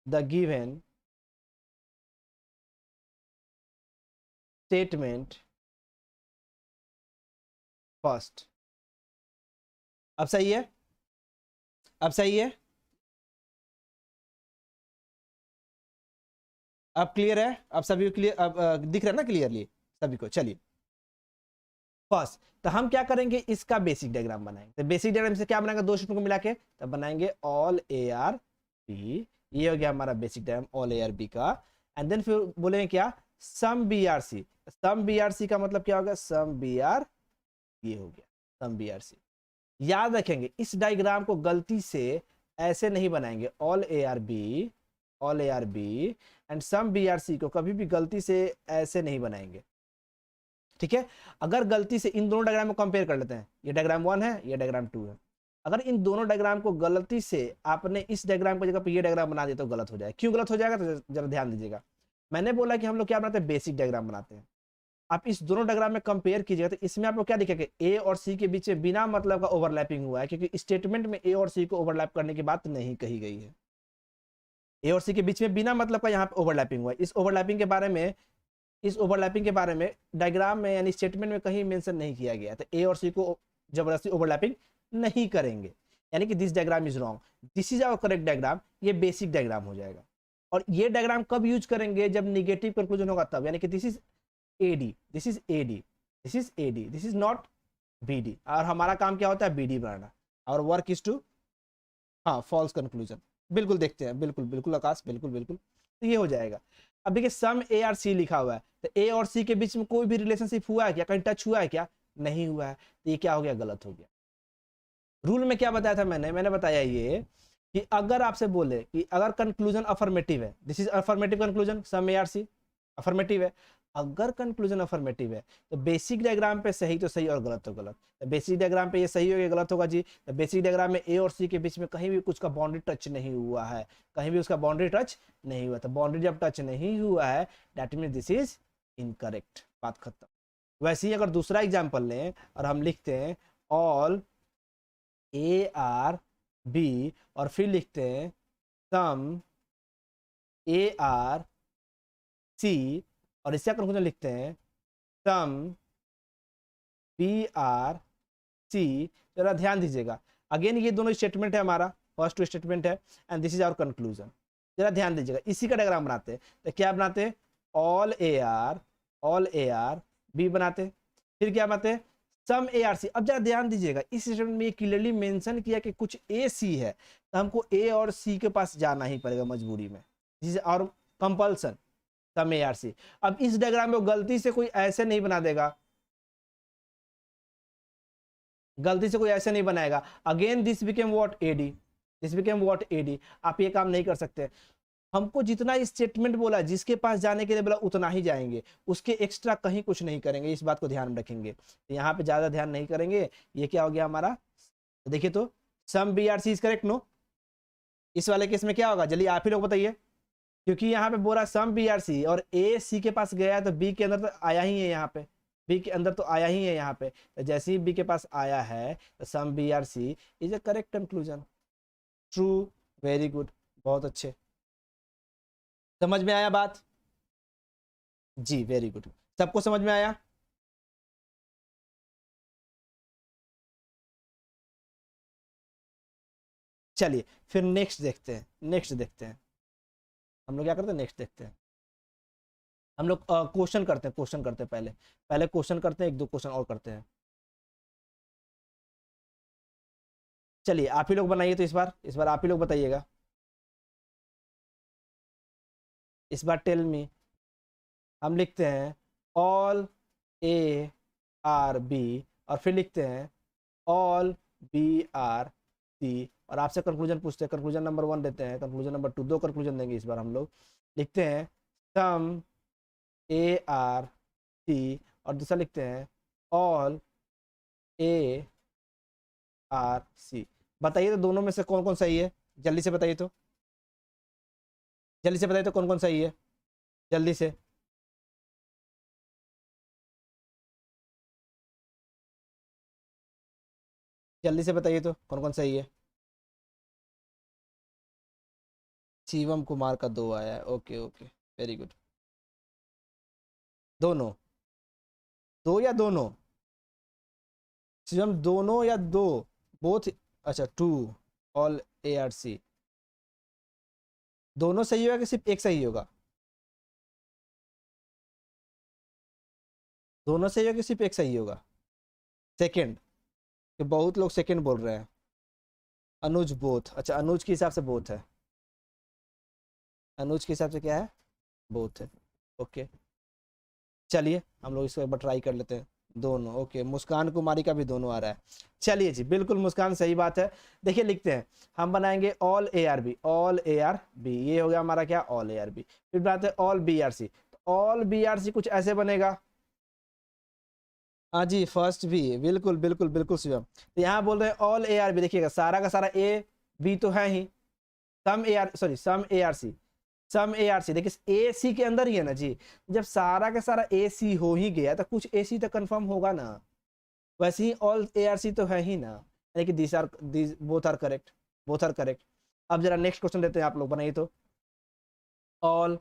the given statement first। अब सही है, अब सही है, अब क्लियर है, अब सभी को क्लियर, अब दिख रहा है ना क्लियरली सभी को। चलिए फर्स्ट, तो हम क्या करेंगे, इसका बेसिक डायग्राम बनाएंगे, तो बेसिक डायग्राम से क्या बनाएंगे, दो स्टेटमेंट को मिला के तब बनाएंगे ऑल ए आर बी, ये हो गया हमारा basic diagram all A are B का, एंड देन फिर बोलेंगे क्या, some B are C, some B are C का मतलब क्या होगा, सम बी आर, ये हो गया सम बी आर सी। याद रखेंगे इस डायग्राम को गलती से ऐसे नहीं बनाएंगे, all A are B, all A are B and some B are C को कभी भी गलती से ऐसे नहीं बनाएंगे, ठीक है। अगर गलती से इन दोनों डायग्राम को कंपेयर कर लेते हैं, ये डायग्राम 1 है, ये डायग्राम 2 है, अगर इन दोनों डायग्राम को गलती से आपने इस डायग्राम की जगह पर ये डायग्राम बना दिया तो गलत हो जाएगा। क्यों गलत हो जाएगा, तो जरा ध्यान दीजिएगा, मैंने बोला कि हम लोग क्या बनाते हैं, बेसिक डायग्राम बनाते हैं। आप इस दोनों डायग्राम में कंपेयर कीजिएगा तो इसमें आपको क्या दिखेगा, ए और सी के बीच में बिना मतलब का ओवरलैपिंग हुआ है, क्योंकि स्टेटमेंट में ए और सी को ओवरलैप करने की बात नहीं कही गई है। ए और सी के बीच में बिना मतलब का यहाँ पे ओवरलैपिंग हुआ है। इस ओवरलैपिंग के बारे में डायग्राम में यानी स्टेटमेंट में कहीं मेंशन नहीं किया गया, तो ए और सी को जबरदस्ती ओवरलैपिंग नहीं करेंगे, यानी कि this diagram is wrong, this is our correct diagram, ये बेसिक डायग्राम हो जाएगा। और ये डायग्राम कब यूज करेंगे, जब निगेटिव कंक्लूजन होगा तब, यानी कि this is AD, this is AD, this is AD, this is not BD, और हमारा काम क्या होता है, BD बनाना, और वर्क इज टू, हाँ फॉल्स कंक्लूजन, बिल्कुल देखते हैं, बिल्कुल बिल्कुल आकाश, बिल्कुल बिल्कुल, तो ये हो जाएगा। अब देखिए सम ए आर सी लिखा हुआ है, तो ए और सी के बीच में कोई भी रिलेशनशिप हुआ है क्या, कहीं टच हुआ है क्या, नहीं हुआ है, तो ये क्या हो गया, गलत हो गया। रूल में क्या बताया था मैंने बताया ये कि अगर आपसे बोले कि अगर कंक्लूजन अफर्मेटिव है, this is affirmative conclusion, some A are C affirmative है, अगर कंक्लूजन अफर्मेटिव है तो बेसिक डायग्राम पे सही तो सही और गलत तो गलत, तो बेसिक डायग्राम पे ये सही होगा गलत होगा जी, तो बेसिक डायग्राम में ए और सी के बीच में कहीं भी कुछ का बाउंड्री टच नहीं हुआ है, कहीं भी उसका बाउंड्री टच नहीं हुआ, तो बाउंड्री जब टच नहीं हुआ है that mean this is incorrect, बात खत्म। वैसे ही अगर दूसरा एग्जाम्पल लें और हम लिखते हैं ऑल ए आर बी और फिर लिखते हैं सम ए आर सी, और इसका कंक्लूजन लिखते हैं सम बी आर सी। जरा ध्यान दीजिएगा, अगेन ये दोनों स्टेटमेंट है, हमारा फर्स्ट स्टेटमेंट है and this is our conclusion. जरा ध्यान दीजिएगा, इसी का डायग्राम बनाते हैं। तो क्या बनाते हैं, ऑल ए आर बी बनाते, फिर क्या बनाते, सम ए आर सी। अब जरा ध्यान दीजिएगा, इस स्टेटमेंट में ये क्लियरली मेंशन किया कि कुछ ए सी है, तो हमको ए और सी के पास जाना ही पड़ेगा मजबूरी में, जिसे और कंपल्सन सम ए आर सी। अब इस डायग्राम में गलती से कोई ऐसे नहीं बना देगा, गलती से कोई ऐसे नहीं बनाएगा, again this became what AD, this became what AD. आप ये काम नहीं कर सकते। हमको जितना स्टेटमेंट बोला, जिसके पास जाने के लिए बोला उतना ही जाएंगे, उसके एक्स्ट्रा कहीं कुछ नहीं करेंगे, इस बात को ध्यान में रखेंगे। तो यहाँ पे ज्यादा ध्यान नहीं करेंगे। ये क्या हो गया हमारा, तो देखिए तो some B are C is correct no. इस वाले केस में क्या होगा, जल्दी आप ही लोग बताइए, क्योंकि यहाँ पे बोला सम बी आर सी और ए सी के पास गया है, तो बी के अंदर तो आया ही है, यहाँ पे बी के अंदर तो आया ही है यहाँ पे। तो जैसे ही बी के पास आया है तो some B are C is a correct conclusion, true, very good, बहुत अच्छे। समझ में आया बात जी, वेरी गुड, सबको समझ में आया। चलिए फिर नेक्स्ट देखते हैं, नेक्स्ट देखते हैं हम लोग क्या करते हैं, नेक्स्ट देखते हैं हम लोग क्वेश्चन करते हैं, क्वेश्चन करते हैं, पहले पहले क्वेश्चन करते हैं, एक दो क्वेश्चन और करते हैं। चलिए आप ही लोग बनाइए, तो इस बार आप ही लोग बताइएगा, इस बार टेल मी। हम लिखते हैं ऑल ए आर बी और फिर लिखते हैं ऑल बी आर सी, और आपसे कंक्लूजन पूछते हैं, कंक्लूजन नंबर 1 देते हैं, कंक्लूजन नंबर 2, 2 कंक्लूजन देंगे इस बार हम लोग। लिखते हैं सम ए आर सी और दूसरा लिखते हैं ऑल ए आर सी। बताइए तो दोनों में से कौन कौन सही है, जल्दी से बताइए तो, जल्दी से बताइए तो कौन कौन सही है, जल्दी से। जल्दी से बताइए तो कौन कौन सही है। शिवम कुमार का 2 आया है, ओके ओके, वेरी गुड। दोनों, दो या दोनों, शिवम दोनों या दो, बोथ, अच्छा 2, ऑल ए आर सी। दोनों सही होगा कि सिर्फ एक सही होगा, दोनों सही होगा कि सिर्फ एक सही होगा। सेकंड, कि बहुत लोग सेकंड बोल रहे हैं। अनुज बोथ, अच्छा अनुज के हिसाब से बोथ है, अनुज के हिसाब से क्या है, बोथ है, ओके। चलिए हम लोग इसको एक बार ट्राई कर लेते हैं, दोनों, ओके। मुस्कान कुमारी का भी दोनों आ रहा है, चलिए जी, बिल्कुल मुस्कान सही बात है। देखिए लिखते हैं, हम बनाएंगे all A are B, all A are B, ये हो गया हमारा क्या, ऑल ए आर बी। फिर बनाते हैं ऑल बी आर सी, तो ऑल बी आर सी कुछ ऐसे बनेगा, हाँ जी, फर्स्ट भी, बिल्कुल बिल्कुल बिल्कुल शिवम। तो यहाँ बोल रहे हैं ऑल ए आर बी, देखिएगा सारा का सारा ए बी तो है ही, some A are, sorry some A are C, some A are C, देखिए ए सी के अंदर ही है ना जी। जब सारा का सारा ए सी हो ही गया तो कुछ ए सी तो कंफर्म होगा ना, वैसे ही ऑल ए आर सी तो है ही ना, यानी कि this are, this both are correct, both are correct. अब जरा नेक्स्ट क्वेश्चन देते हैं, आप लोग बनाइए तो, ऑल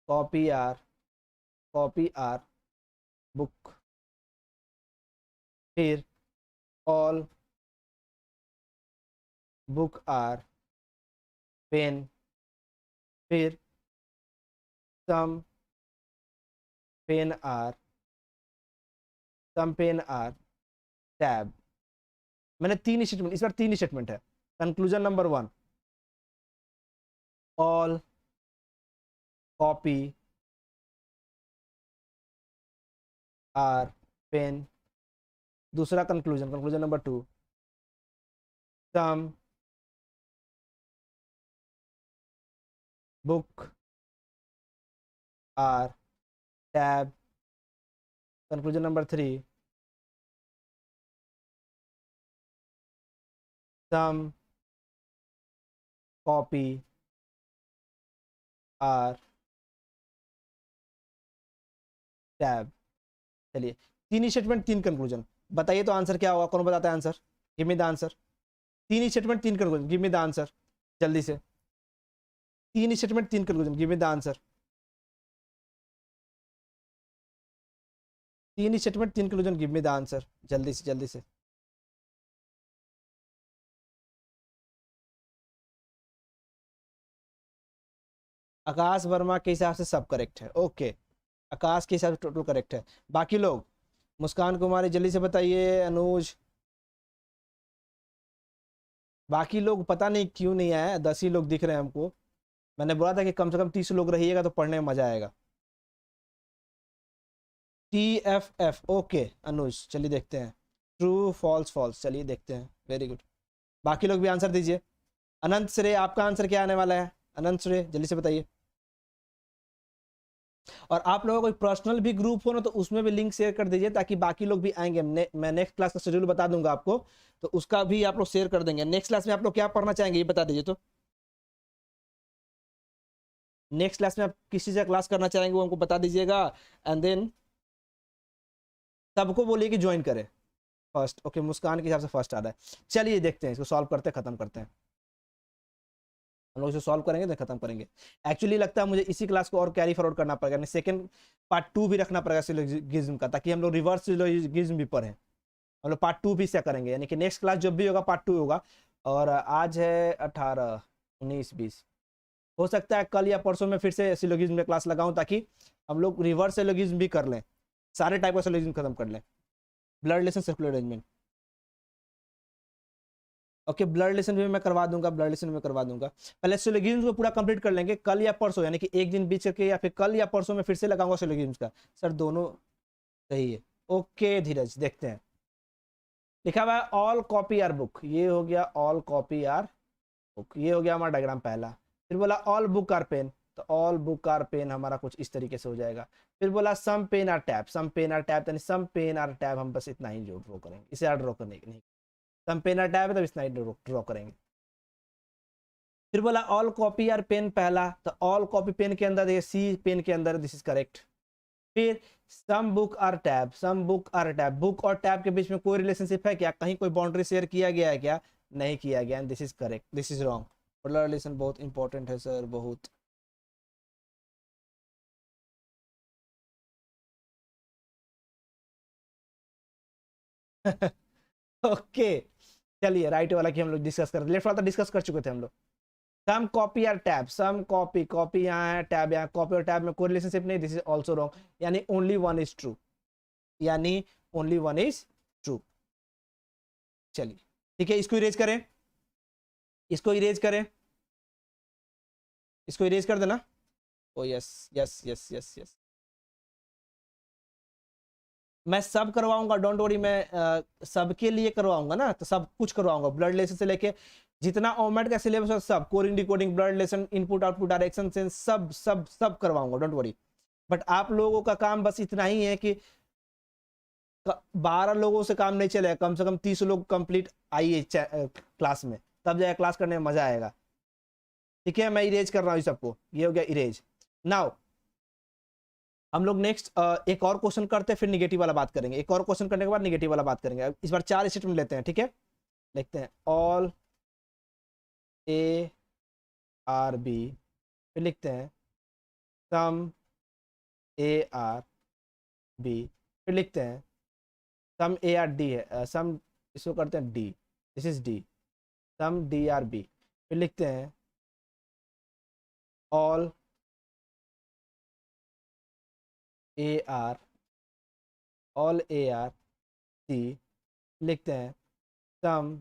कॉपी आर बुक, फिर ऑल बुक आर पेन, फिर some pen are, some pen are tab. मैंने 3 स्टेटमेंट, इस बार 3 स्टेटमेंट है। Conclusion number 1, all copy are pen. दूसरा conclusion, conclusion number 2, some book are tab. Conclusion number 3, some copy are tab. चलिए 3 स्टेटमेंट 3 कंक्लूजन, बताइए तो आंसर क्या होगा, कौन बताता है answer, give me the answer. 3 statement 3 conclusion, give me the answer, जल्दी से। 3 statement 3 conclusion, give me the answer. 3 statement 3 conclusion, give me the answer जल्दी से जल्दी से। आकाश वर्मा के हिसाब से सब करेक्ट है, ओके आकाश के हिसाब से टोटल करेक्ट है। बाकी लोग, मुस्कान कुमारी जल्दी से बताइए, अनुज, बाकी लोग पता नहीं क्यों नहीं आए, 10 ही लोग दिख रहे हैं हमको। मैंने बोला था कि कम से कम 30 लोग रहिएगा तो पढ़ने में मजा आएगा। TFF ओके अनुज, चलिए देखते हैं, ट्रू फॉल्स फॉल्स, चलिए देखते हैं, वेरी गुड। बाकी लोग भी आंसर दीजिए। अनंत श्रेय, आपका आंसर क्या आने वाला है? अनंत श्रेय जल्दी से बताइए। और आप लोगों का कोई पर्सनल भी ग्रुप हो ना तो उसमें भी लिंक शेयर कर दीजिए ताकि बाकी लोग भी आएंगे। मैं नेक्स्ट क्लास का शेड्यूल बता दूंगा आपको, तो उसका भी आप लोग शेयर कर देंगे। नेक्स्ट क्लास में आप लोग क्या पढ़ना चाहेंगे ये बता दीजिए। तो नेक्स्ट क्लास में आप किस चीज़ का क्लास करना चाहेंगे वो हमको बता दीजिएगा, एंड देन सबको बोलिए कि ज्वाइन करें। फर्स्ट ओके, मुस्कान के हिसाब से फर्स्ट आ रहा है। चलिए देखते हैं, इसको सॉल्व करते हैं, खत्म करते हैं। हम लोग इसे सॉल्व करेंगे तो खत्म करेंगे। एक्चुअली लगता है मुझे इसी क्लास को और कैरी फॉरवर्ड करना पड़ेगा, सेकंड पार्ट 2 भी रखना पड़ेगा सिलोगिज्म का, ताकि हम लोग रिवर्स सिलोगिज्म भी पढ़ें। हम लोग पार्ट 2 भी से करेंगे, यानी कि नेक्स्ट क्लास जब भी होगा पार्ट 2 होगा। और आज है 18, 19, 20, हो सकता है कल या परसों में फिर से सिलोगिज्म में क्लास लगाऊं ताकि हम लोग रिवर्स सिलोगिज्म भी कर लें, सारे टाइप का सिलोगिज्म खत्म कर लें। Blood relation, circular arrangement, okay blood relation भी मैं करवा दूंगा, ब्लड रिलेशन में करवा दूंगा। पहले सिलोगिज्म को पूरा कंप्लीट कर लेंगे कल या परसों, यानी कि एक दिन बीच करके, या फिर कल या परसों में फिर से लगाऊंगा सिलोगिज्म का। सर दोनों सही है, ओके धीरज देखते हैं। लिखा हुआ है ऑल कॉपी आर बुक, ये हो गया ऑल कॉपी आर बुक, ये हो गया हमारा डायग्राम पहला। फिर बोला ऑल बुक आर पेन, तो ऑल बुक आर पेन हमारा कुछ इस तरीके से हो जाएगा। फिर बोला some pen are tab, some pen are tab, यानी सम पेन आर टैब, हम बस इतना ही ड्रॉ करेंगे, इसे और ड्रॉ करने नहीं, सम पेन आर टैब है तो इतना ही ड्रॉ करेंगे। फिर बोला ऑल कॉपी आर पेन पहला, तो ऑल कॉपी पेन के अंदर, सी पेन के अंदर, दिस इज करेक्ट। फिर some book are tab, some book are tab, book और टैब के बीच में कोई रिलेशनशिप है क्या, कहीं कोई बाउंड्री शेयर किया गया है क्या, नहीं किया गया, this is correct, this is wrong. Blood relation बहुत इंपॉर्टेंट है सर, बहुत। ओके चलिए, राइट वाला की हम लोग डिस्कस कर, लेफ्ट वाला तो डिस्कस कर चुके थे हम लोग। Some copy are tab, some copy, copy यहाँ है, टैब यहाँ, कॉपी और टैब में कोई रिलेशनशिप नहीं, दिस इज ऑल्सो रॉन्ग, यानी ओनली वन इज ट्रू, यानी ओनली वन इज ट्रू। चलिए ठीक है, इसको इरेज करें, इसको इरेज करें, इसको इरेज कर देना। ओ yes yes yes yes yes, मैं सब करवाऊंगा, डोंट वरी, मैं सबके लिए करवाऊंगा ना, तो सब कुछ करवाऊंगा, ब्लड रिलेशन से लेके जितना ओमेट का सिलेबस है सब, coding decoding, blood relation, input output, direction sense, सब सब सब करवाऊंगा, डोंट वरी। बट आप लोगों का काम बस इतना ही है कि 12 लोगों से काम नहीं चलेगा, कम से कम 30 लोग कंप्लीट आइए क्लास में, तब जाए क्लास करने में मजा आएगा। ठीक है, मैं इरेज कर रहा हूँ सबको, ये हो गया इरेज। नाउ हम लोग नेक्स्ट एक और क्वेश्चन करते हैं, फिर निगेटिव वाला बात करेंगे, एक और क्वेश्चन करने के बाद निगेटिव वाला बात करेंगे। इस बार 4 स्टेटमेंट लेते हैं, ठीक है, लिखते हैं ऑल ए आर बी, फिर लिखते हैं सम ए आर बी, फिर लिखते हैं सम ए आर डी है, सम, इसको करते हैं D, this is D, some D are B, फिर लिखते हैं all A are, all A are C, लिखते हैं some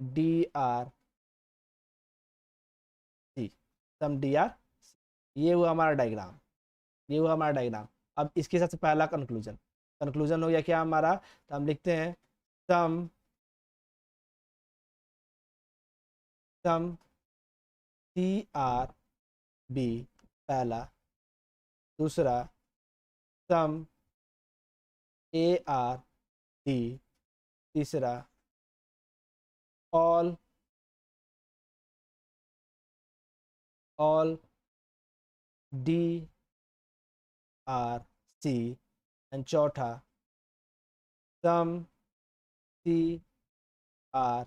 D are C, some D are, ये हुआ हमारा डायग्राम, ये हुआ हमारा डायग्राम। अब इसके साथ पहला कंक्लूजन, कंक्लूजन हो गया क्या हमारा, तो हम लिखते हैं सम, सम सी आर बी पहला, दूसरा सम ए आर डी, तीसरा all D are C, and चौथा सम सी आर,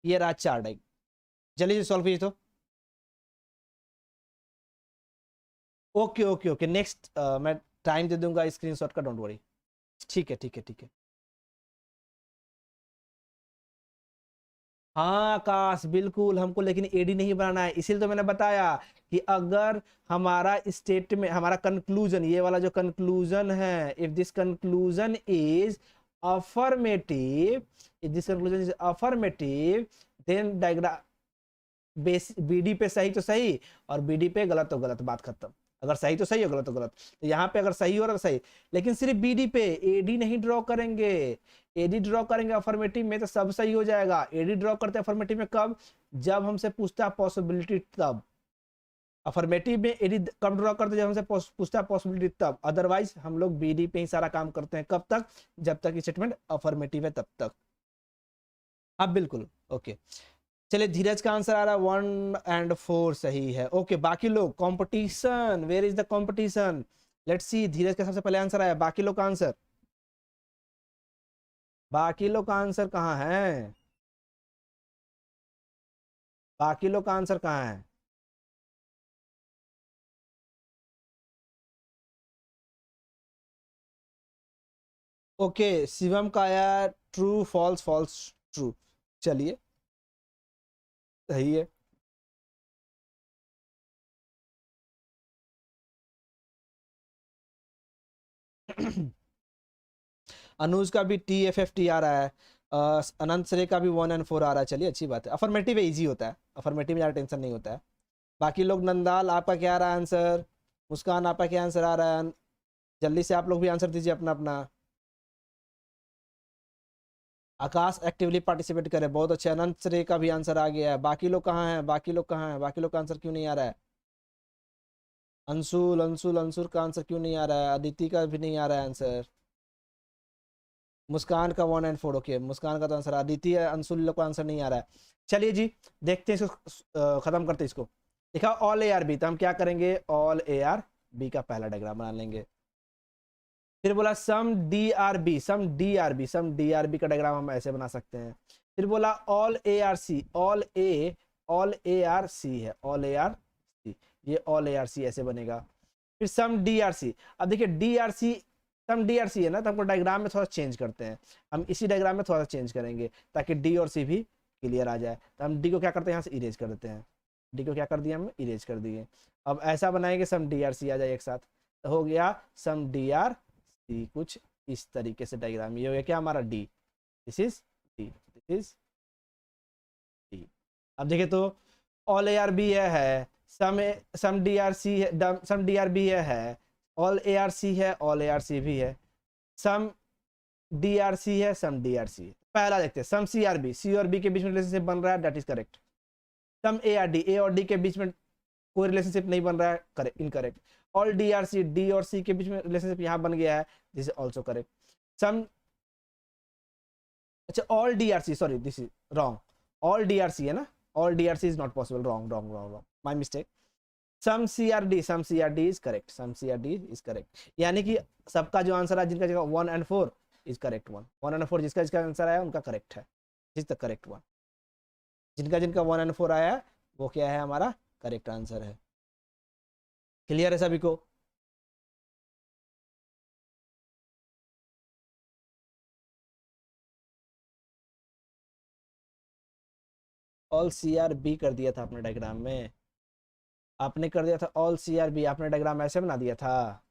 ये रहा 4 डाइग। जल्दी से सॉल्व कीजिए तो। ओके ओके ओके, नेक्स्ट मैं टाइम दे दूंगा स्क्रीनशॉट का, डोंट वरी। ठीक है ठीक है ठीक है। हाँ आकाश बिल्कुल, हमको लेकिन एडी नहीं बनाना है, इसीलिए तो मैंने बताया कि अगर हमारा स्टेट में हमारा कंक्लूजन, ये वाला जो कंक्लूजन है, if this conclusion is affirmative, if this conclusion is affirmative, then diagram base BD पे सही तो सही और बीडी पे गलत तो गलत, बात खत्म। अगर सही तो सही और गलत तो गलत, तो यहाँ पे अगर सही हो रहा तो सही, लेकिन सिर्फ बीडी पे, एडी नहीं ड्रॉ करेंगे। एडी ड्रॉ करेंगे अफर्मेटिव में तो सब सही हो जाएगा। एडी ड्रॉ करते हैं अफर्मेटिव में कब, जब हमसे पूछता है पॉसिबिलिटी तब। अफर्मेटिव में एडी कब ड्रॉ करते हैं, जब हमसे पूछता है पॉसिबिलिटी तब। अदरवाइज हम लोग बीडी पे ही सारा काम करते हैं, कब तक, जब तक स्टेटमेंट अफर्मेटिव है तब तक। हाँ बिल्कुल ओके। चलिए धीरज का आंसर आ रहा है 1 और 4 सही है। ओके बाकी लोग, competition, where is the competition, let's see. Dheeraj का सबसे पहले आंसर आया, बाकी लोग का आंसर, बाकी लोग का आंसर कहाँ है, बाकी लोग का आंसर कहाँ है? ओके शिवम का आया ट्रू फॉल्स, फॉल्स ट्रू। चलिए सही है। अनुज का भी TFFT आ रहा है, अनंत श्रेय का भी 1 और 4 आ रहा है। चलिए अच्छी बात है, अफर्मेटिव इजी होता है, अफर्मेटिव में ज़्यादा टेंशन नहीं होता है। बाकी लोग, नंदाल आपका क्या आ रहा है आंसर, मुस्कान आपका क्या आंसर आ रहा है, जल्दी से आप लोग भी आंसर दीजिए अपना अपना। आकाश एक्टिवली पार्टिसिपेट करे, बहुत अच्छे। अनंत श्रेय का भी आंसर आ गया है। बाकी लोग कहाँ हैं, बाकी लोग कहाँ हैं, बाकी लोग का आंसर क्यों नहीं आ रहा है? अंशुल अंशुल अंशुल का आंसर क्यों नहीं आ रहा है? अदिति का भी नहीं आ रहा है आंसर। मुस्कान का 1 और 4 ओके, मुस्कान का तो आंसर, अदिति अंशुल लोग का आंसर नहीं आ रहा है। चलिए जी देखते हैं इसको, खत्म करते हैं इसको। देखा ऑल AR B, तो हम क्या करेंगे, ऑल AR B का पहला डायग्राम बना लेंगे। फिर बोला सम DRB, सम DRB, सम DRB का डायग्राम हम ऐसे बना सकते हैं। फिर बोला ऑल ARC, ऑल ARC है, ऑल ARC, ये ऑल ARC ऐसे बनेगा। फिर सम DRC, अब देखिए DRC, सम DRC है ना, तो हमको डायग्राम में थोड़ा चेंज करते हैं। हम इसी डायग्राम में थोड़ा सा चेंज करेंगे ताकि D और C भी क्लियर आ जाए। तो हम D को क्या करते हैं, यहाँ से इरेज कर देते हैं। D को क्या कर दिया, हम इरेज कर दिए। अब ऐसा बनाएंगे सम DRC आ जाए एक साथ, तो हो गया सम DRC, कुछ इस तरीके से डायग्राम। ये हो गया क्या हमारा D, this is D, this is D। अब देखिए तो ऑल ARB है, सम DRC है, सम DRB है, ऑल ARC है, ऑल ARC भी है, सम DRC है, सम DRC है। पहला देखते हैं सम CRB, C और B के बीच में रिलेशनशिप बन रहा है, that is correct. Some ARD, A और D के बीच में कोई रिलेशनशिप नहीं बन रहा है, correct, incorrect. All DRC, D और C के बीच में रिलेशनशिप यहाँ बन गया है, this is also correct. Some, अच्छा all DRC, sorry this is wrong, all DRC है ना, all DRC is not possible, wrong wrong wrong wrong, my mistake. Some CRD is correct, some CRD is correct. यानी कि सबका जो आंसर है, जिनका जगह 1 और 4 इज करेक्ट, 1 और 4 जिसका जिसका आंसर आया उनका करेक्ट है, इज द करेक्ट वन। जिनका जिनका 1 और 4 आया वो क्या है, हमारा करेक्ट आंसर है। क्लियर है सभी को? ऑल CRB कर दिया था आपने डायग्राम में, आपने कर दिया था ऑल CRB, आपने डायग्राम ऐसे बना दिया था,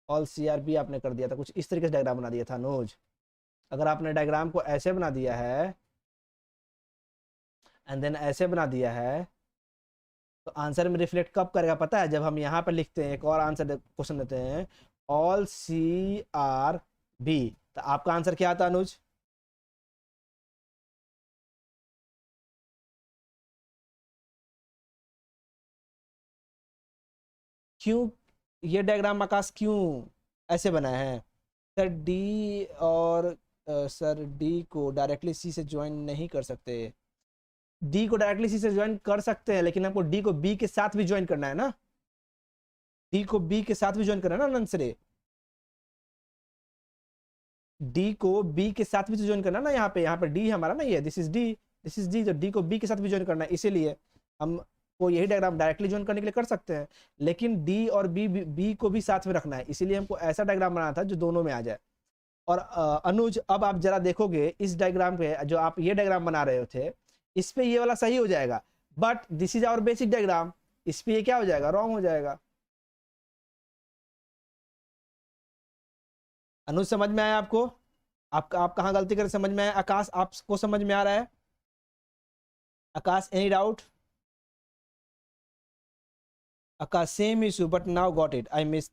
ऑल CRB आपने कर दिया था, कुछ इस तरीके से डायग्राम बना दिया था अनुज। अगर आपने डायग्राम को ऐसे बना दिया है एंड देन ऐसे बना दिया है, तो आंसर में रिफ्लेक्ट कब करेगा पता है, जब हम यहाँ पर लिखते हैं, एक और आंसर क्वेश्चन देते हैं ऑल CRB, तो आपका आंसर क्या आता अनुज? क्यों ये डायग्राम आकाश क्यों ऐसे बना है? सर डी और सर डी को डायरेक्टली सी से ज्वाइन नहीं कर सकते। डी को डायरेक्टली सी से ज्वाइन कर सकते हैं, लेकिन हमको डी को बी के साथ भी ज्वाइन करना है ना, डी को बी के साथ भी ज्वाइन करना है ना नंसरे, डी को बी के साथ भी तो ज्वाइन करना है ना। यहाँ पे डी हमारा ना, ये this is D, this is D, तो डी को बी के साथ भी ज्वाइन करना है, इसीलिए हम आपको यही डायग्राम डायरेक्टली ज्वाइन करने के लिए कर सकते हैं, लेकिन डी और बी को भी साथ में रखना है, इसीलिए हमको ऐसा डायग्राम बनाना था जो दोनों में आ जाए। और अनुज अब आप जरा देखोगे इस डायग्राम पे, जो आप ये डायग्राम बना रहे थे इस पे ये वाला सही हो जाएगा, but this is our basic diagram, इस पे ये क्या हो जाएगा, रॉन्ग हो जाएगा। अनुज समझ में आया आपको? आप कहाँ गलती कर समझ में आया? आकाश आपको समझ में आ रहा है? Akash any doubt? Akash same issue but now got it, I miss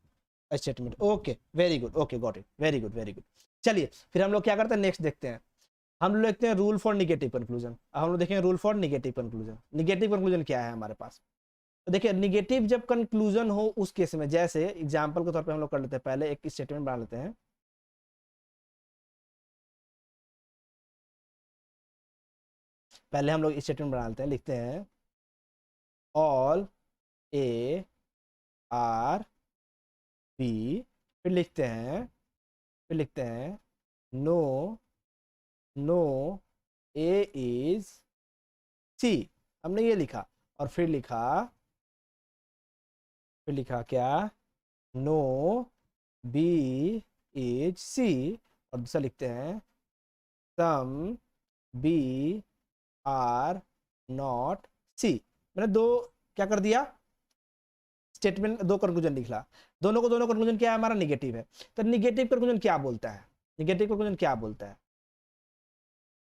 a statement. Okay very good, okay got it, very good very good. चलिए फिर हम लोग क्या करते हैं, नेक्स्ट देखते हैं। हम लोग देखते हैं रूल फॉर निगेटिव कंक्लूजन। हम लोग देखेंगे rule for negative conclusion. Negative conclusion क्या है हमारे पास? तो देखिए निगेटिव जब कंक्लूजन हो उस केस में, जैसे एग्जांपल के तौर पे हम लोग कर लेते हैं, पहले एक स्टेटमेंट बना लेते हैं। पहले हम लोग स्टेटमेंट बना लेते हैं, लिखते हैं ऑल ए आर बी, फिर लिखते हैं no no A is C, हमने ये लिखा। और फिर लिखा क्या, नो बी इज सी। और दूसरा लिखते हैं सम बी आर नॉट सी। मैंने दो क्या कर दिया, स्टेटमेंट, दो कंक्लूजन लिखा। दोनों कंक्लूजन क्या है हमारा, निगेटिव है। तो निगेटिव कंक्लूजन क्या बोलता है, निगेटिव कंक्लूजन क्या बोलता है?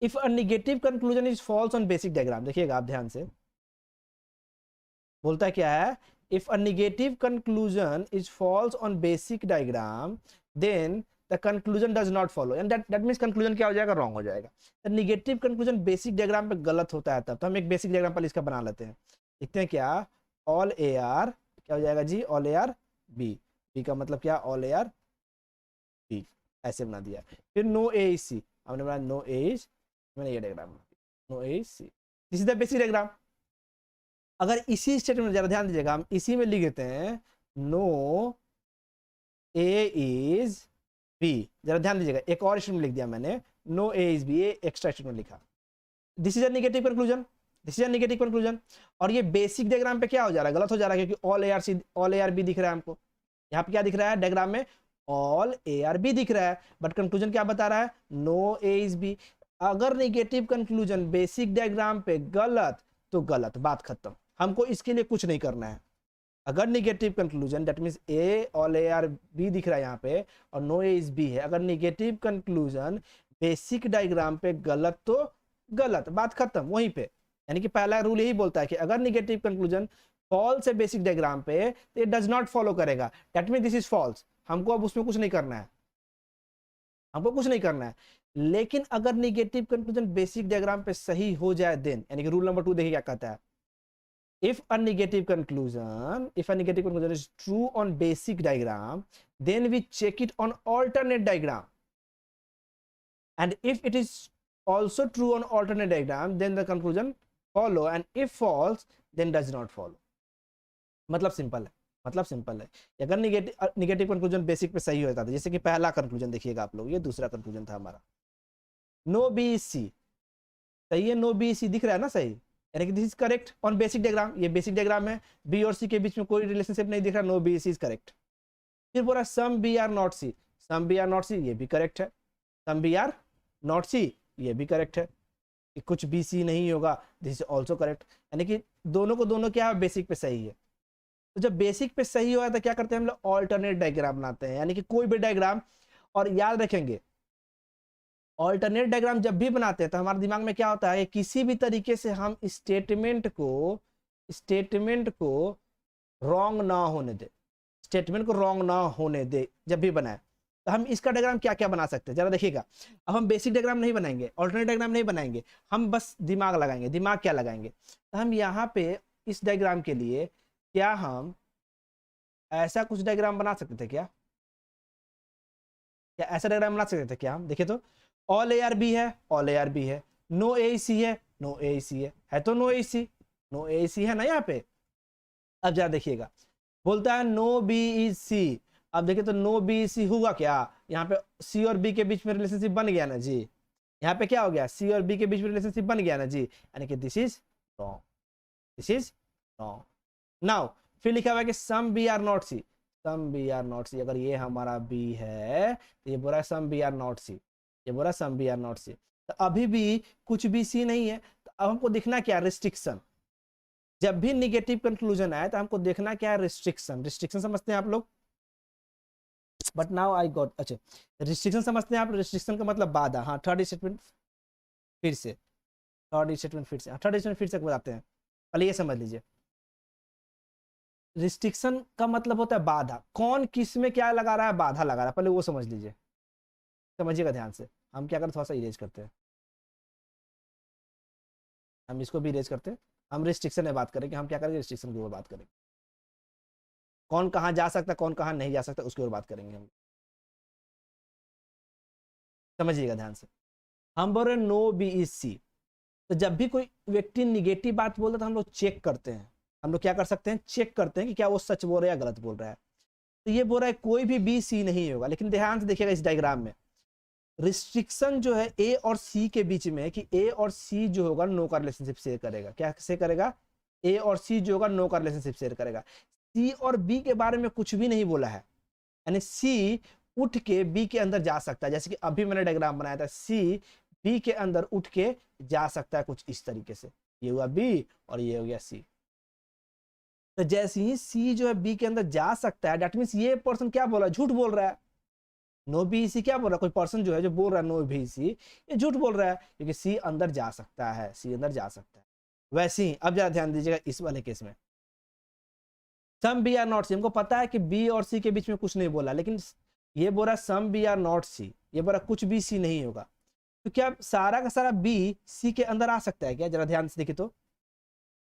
If a negative conclusion is false on basic diagram, देखिएगा आप ध्यान से, बोलता है क्या है, if a negative conclusion is false on basic diagram then the conclusion does not follow, and that means conclusion क्या हो जाएगा, रॉन्ग हो जाएगा। तो निगेटिव कंक्लूजन बेसिक डायग्राम पे गलत होता है तब। तो हम एक बेसिक डायग्राम पर इसका बना लेते हैं, लिखते हैं क्या, ऑल ए आर, क्या हो जाएगा जी, all A are B. B का मतलब क्या, ऑल ए आर बी, ऐसे बना दिया। फिर नो ए इज सी, हमने बनाया नो ए इज, मैंने ये diagram, no A is C, this is the basic diagram. अगर इसी स्टेटमेंट में जरा ध्यान दीजिएगा, हम इसी में लिख देते हैं नो ए इज बी, जरा ध्यान दीजिएगा, एक और स्टेटमेंट लिख दिया मैंने, no A is B, extra statement लिखा। This is a negative conclusion, this is a negative conclusion. और ये बेसिक डायग्राम पे क्या हो जा रहा है, गलत हो जा रहा है, क्योंकि all A are C, all A are B दिख रहा है हमको। यहाँ पे क्या दिख रहा है डायग्राम में, ऑल ए आर बी दिख रहा है, बट कंक्लूजन क्या बता रहा है, नो ए इज बी। अगर नेगेटिव कंक्लूजन बेसिक डायग्राम पे गलत तो गलत, बात खत्म, हमको इसके लिए कुछ नहीं करना है। अगर negative conclusion, that means a all A are B दिख रहा है यहाँ पे और नो ए इज बी है, अगर निगेटिव कंक्लूजन बेसिक डायग्राम पे गलत तो गलत, बात खत्म वहीं पे। यानी कि पहला रूल यही बोलता है कि अगर निगेटिव कंक्लूजन फॉल्स है बेसिक डायग्राम पे तो इट डज नॉट फॉलो करेगा, that means this is false, हमको अब उसमें कुछ नहीं करना है, हमको कुछ नहीं करना है। लेकिन अगर निगेटिव कंक्लूजन बेसिक डायग्राम पे सही हो जाए देन, यानी कि रूल नंबर 2 देखिए क्या कहता है, if a negative conclusion is true on basic diagram, then we check it on alternate diagram, and if it is also true on alternate diagram then the conclusion follow, and if false then does not follow। मतलब सिंपल है, मतलब सिंपल है। अगर निगेटिव कंक्लूजन बेसिक पे सही होता था, जैसे कि पहला कंक्लूजन देखिएगा आप लोग, ये दूसरा कंक्लूजन था हमारा, नो बी सी, सही है, नो बी सी दिख रहा है ना, सही, यानी कि this is correct on basic diagram. ये बेसिक डायग्राम है, बी और सी के बीच में कोई रिलेशनशिप नहीं दिख रहा, no B C is correct. फिर बोला some B are not C, some B are not C, ये भी करेक्ट है, some B are not C, ये भी करेक्ट है, कि कुछ बी सी नहीं होगा, दिस इज ऑल्सो करेक्ट। यानी कि दोनों को दोनों क्या है, बेसिक पे सही है। तो जब बेसिक पे सही हुआ तो क्या करते हैं हम लोग, ऑल्टरनेट डायग्राम बनाते हैं, यानी कि कोई भी डायग्राम। और याद रखेंगे ऑल्टरनेट डायग्राम जब भी बनाते हैं तो हमारे दिमाग में क्या होता है, किसी भी तरीके से हम स्टेटमेंट को रॉन्ग ना होने दे, स्टेटमेंट को रॉन्ग ना होने दे जब भी बनाए। तो हम इसका डायग्राम क्या क्या बना सकते हैं जरा देखिएगा। अब हम बेसिक डायग्राम नहीं बनाएंगे, ऑल्टरनेट डायग्राम नहीं बनाएंगे, हम बस दिमाग लगाएंगे। दिमाग क्या लगाएंगे, तो हम यहाँ पे इस डायग्राम के लिए क्या हम ऐसा कुछ डायग्राम बना सकते थे क्या, क्या ऐसा डायग्राम बना सकते थे क्या हम? देखिए तो ऑल ए आर बी है, ऑल ए आर बी है, नो ए सी है, नो ए सी है तो नो ए सी, नो ए सी है ना यहाँ पे। अब जरा देखिएगा, बोलता है नो बी इज सी। अब देखिए तो नो बी सी हुआ क्या, यहाँ पे सी और बी के बीच में रिलेशनशिप बन गया ना जी, यहाँ पे क्या हो गया, सी और बी के बीच में रिलेशनशिप बन गया ना जी, यानी कि this is wrong, this is now फिर लिखा हुआ है कि some B are not C, some B are not C, अगर ये हमारा बी है तो ये बोला some B are not C, ये बोला some B are not C, तो अभी भी कुछ भी सी नहीं है, तो अब हमको देखना क्या, रिस्ट्रिक्शन। जब भी निगेटिव कंक्लूजन आए तो हमको देखना क्या है, रिस्ट्रिक्शन। रिस्ट्रिक्शन समझते हैं आप लोग, बट नाउ आई गॉट, अच्छा रिस्ट्रिक्शन समझते हैं आप, रिस्ट्रिक्शन का मतलब बाधा। हाँ थर्ड स्टेटमेंट फिर से, थर्ड स्टेटमेंट फिर से, थर्ड स्टेटमेंट फिर से बताते हैं, पहले ये समझ लीजिए। रिस्ट्रिक्शन का मतलब होता है बाधा, कौन किस में क्या लगा रहा है, बाधा लगा रहा है, पहले वो समझ लीजिए, समझिएगा ध्यान से। हम क्या करते, थोड़ा सा इरेज करते हैं, हम इसको भी इरेज करते हैं, हम रिस्ट्रिक्शन में बात करेंगे, हम क्या करेंगे, रिस्ट्रिक्शन की ओर बात करेंगे, कौन कहाँ जा सकता है कौन कहाँ नहीं जा सकता उसकी ओर बात करेंगे हम, समझिएगा ध्यान से। हम बोल रहे नो बी इज सी, तो जब भी कोई व्यक्ति निगेटिव बात बोलता है तो हम लोग चेक करते हैं, हम लोग क्या कर सकते हैं, चेक करते हैं कि क्या वो सच बोल रहा है या गलत बोल रहा है। तो ये बोल रहा है कोई भी बी सी नहीं होगा, लेकिन ध्यान से देखिएगा इस डायग्राम में रिस्ट्रिक्शन जो है ए और सी के बीच में है कि ए और सी जो होगा नो का रिलेशनशिप शेयर करेगा, क्या से करेगा, ए और सी जो होगा नो का रिलेशनशिप शेयर करेगा। सी और बी के बारे में कुछ भी नहीं बोला है, यानी सी उठ के बी के अंदर जा सकता है, जैसे कि अभी मैंने डायग्राम बनाया था, सी बी के अंदर उठ के जा सकता है कुछ इस तरीके से, ये हुआ बी और ये हो गया सी। तो जैसे ही सी जो है बी के अंदर जा सकता है, दैट मीन्स ये पर्सन क्या बोल रहा है, झूठ बोल रहा है। नो बी सी क्या बोल रहा है, कोई पर्सन जो है जो बोल रहा है नो बी सी, ये झूठ बोल रहा है, क्योंकि सी अंदर जा सकता है, सी अंदर जा सकता है। वैसे ही अब जरा ध्यान दीजिएगा इस वाले केस में, सम बी आर नॉट सी, हमको पता है कि बी और सी के बीच में कुछ नहीं बोला, लेकिन ये बोल रहा है some B are not C, ये बोल रहा कुछ भी सी नहीं होगा, तो क्या सारा का सारा बी सी के अंदर आ सकता है क्या, जरा ध्यान से देखिए तो।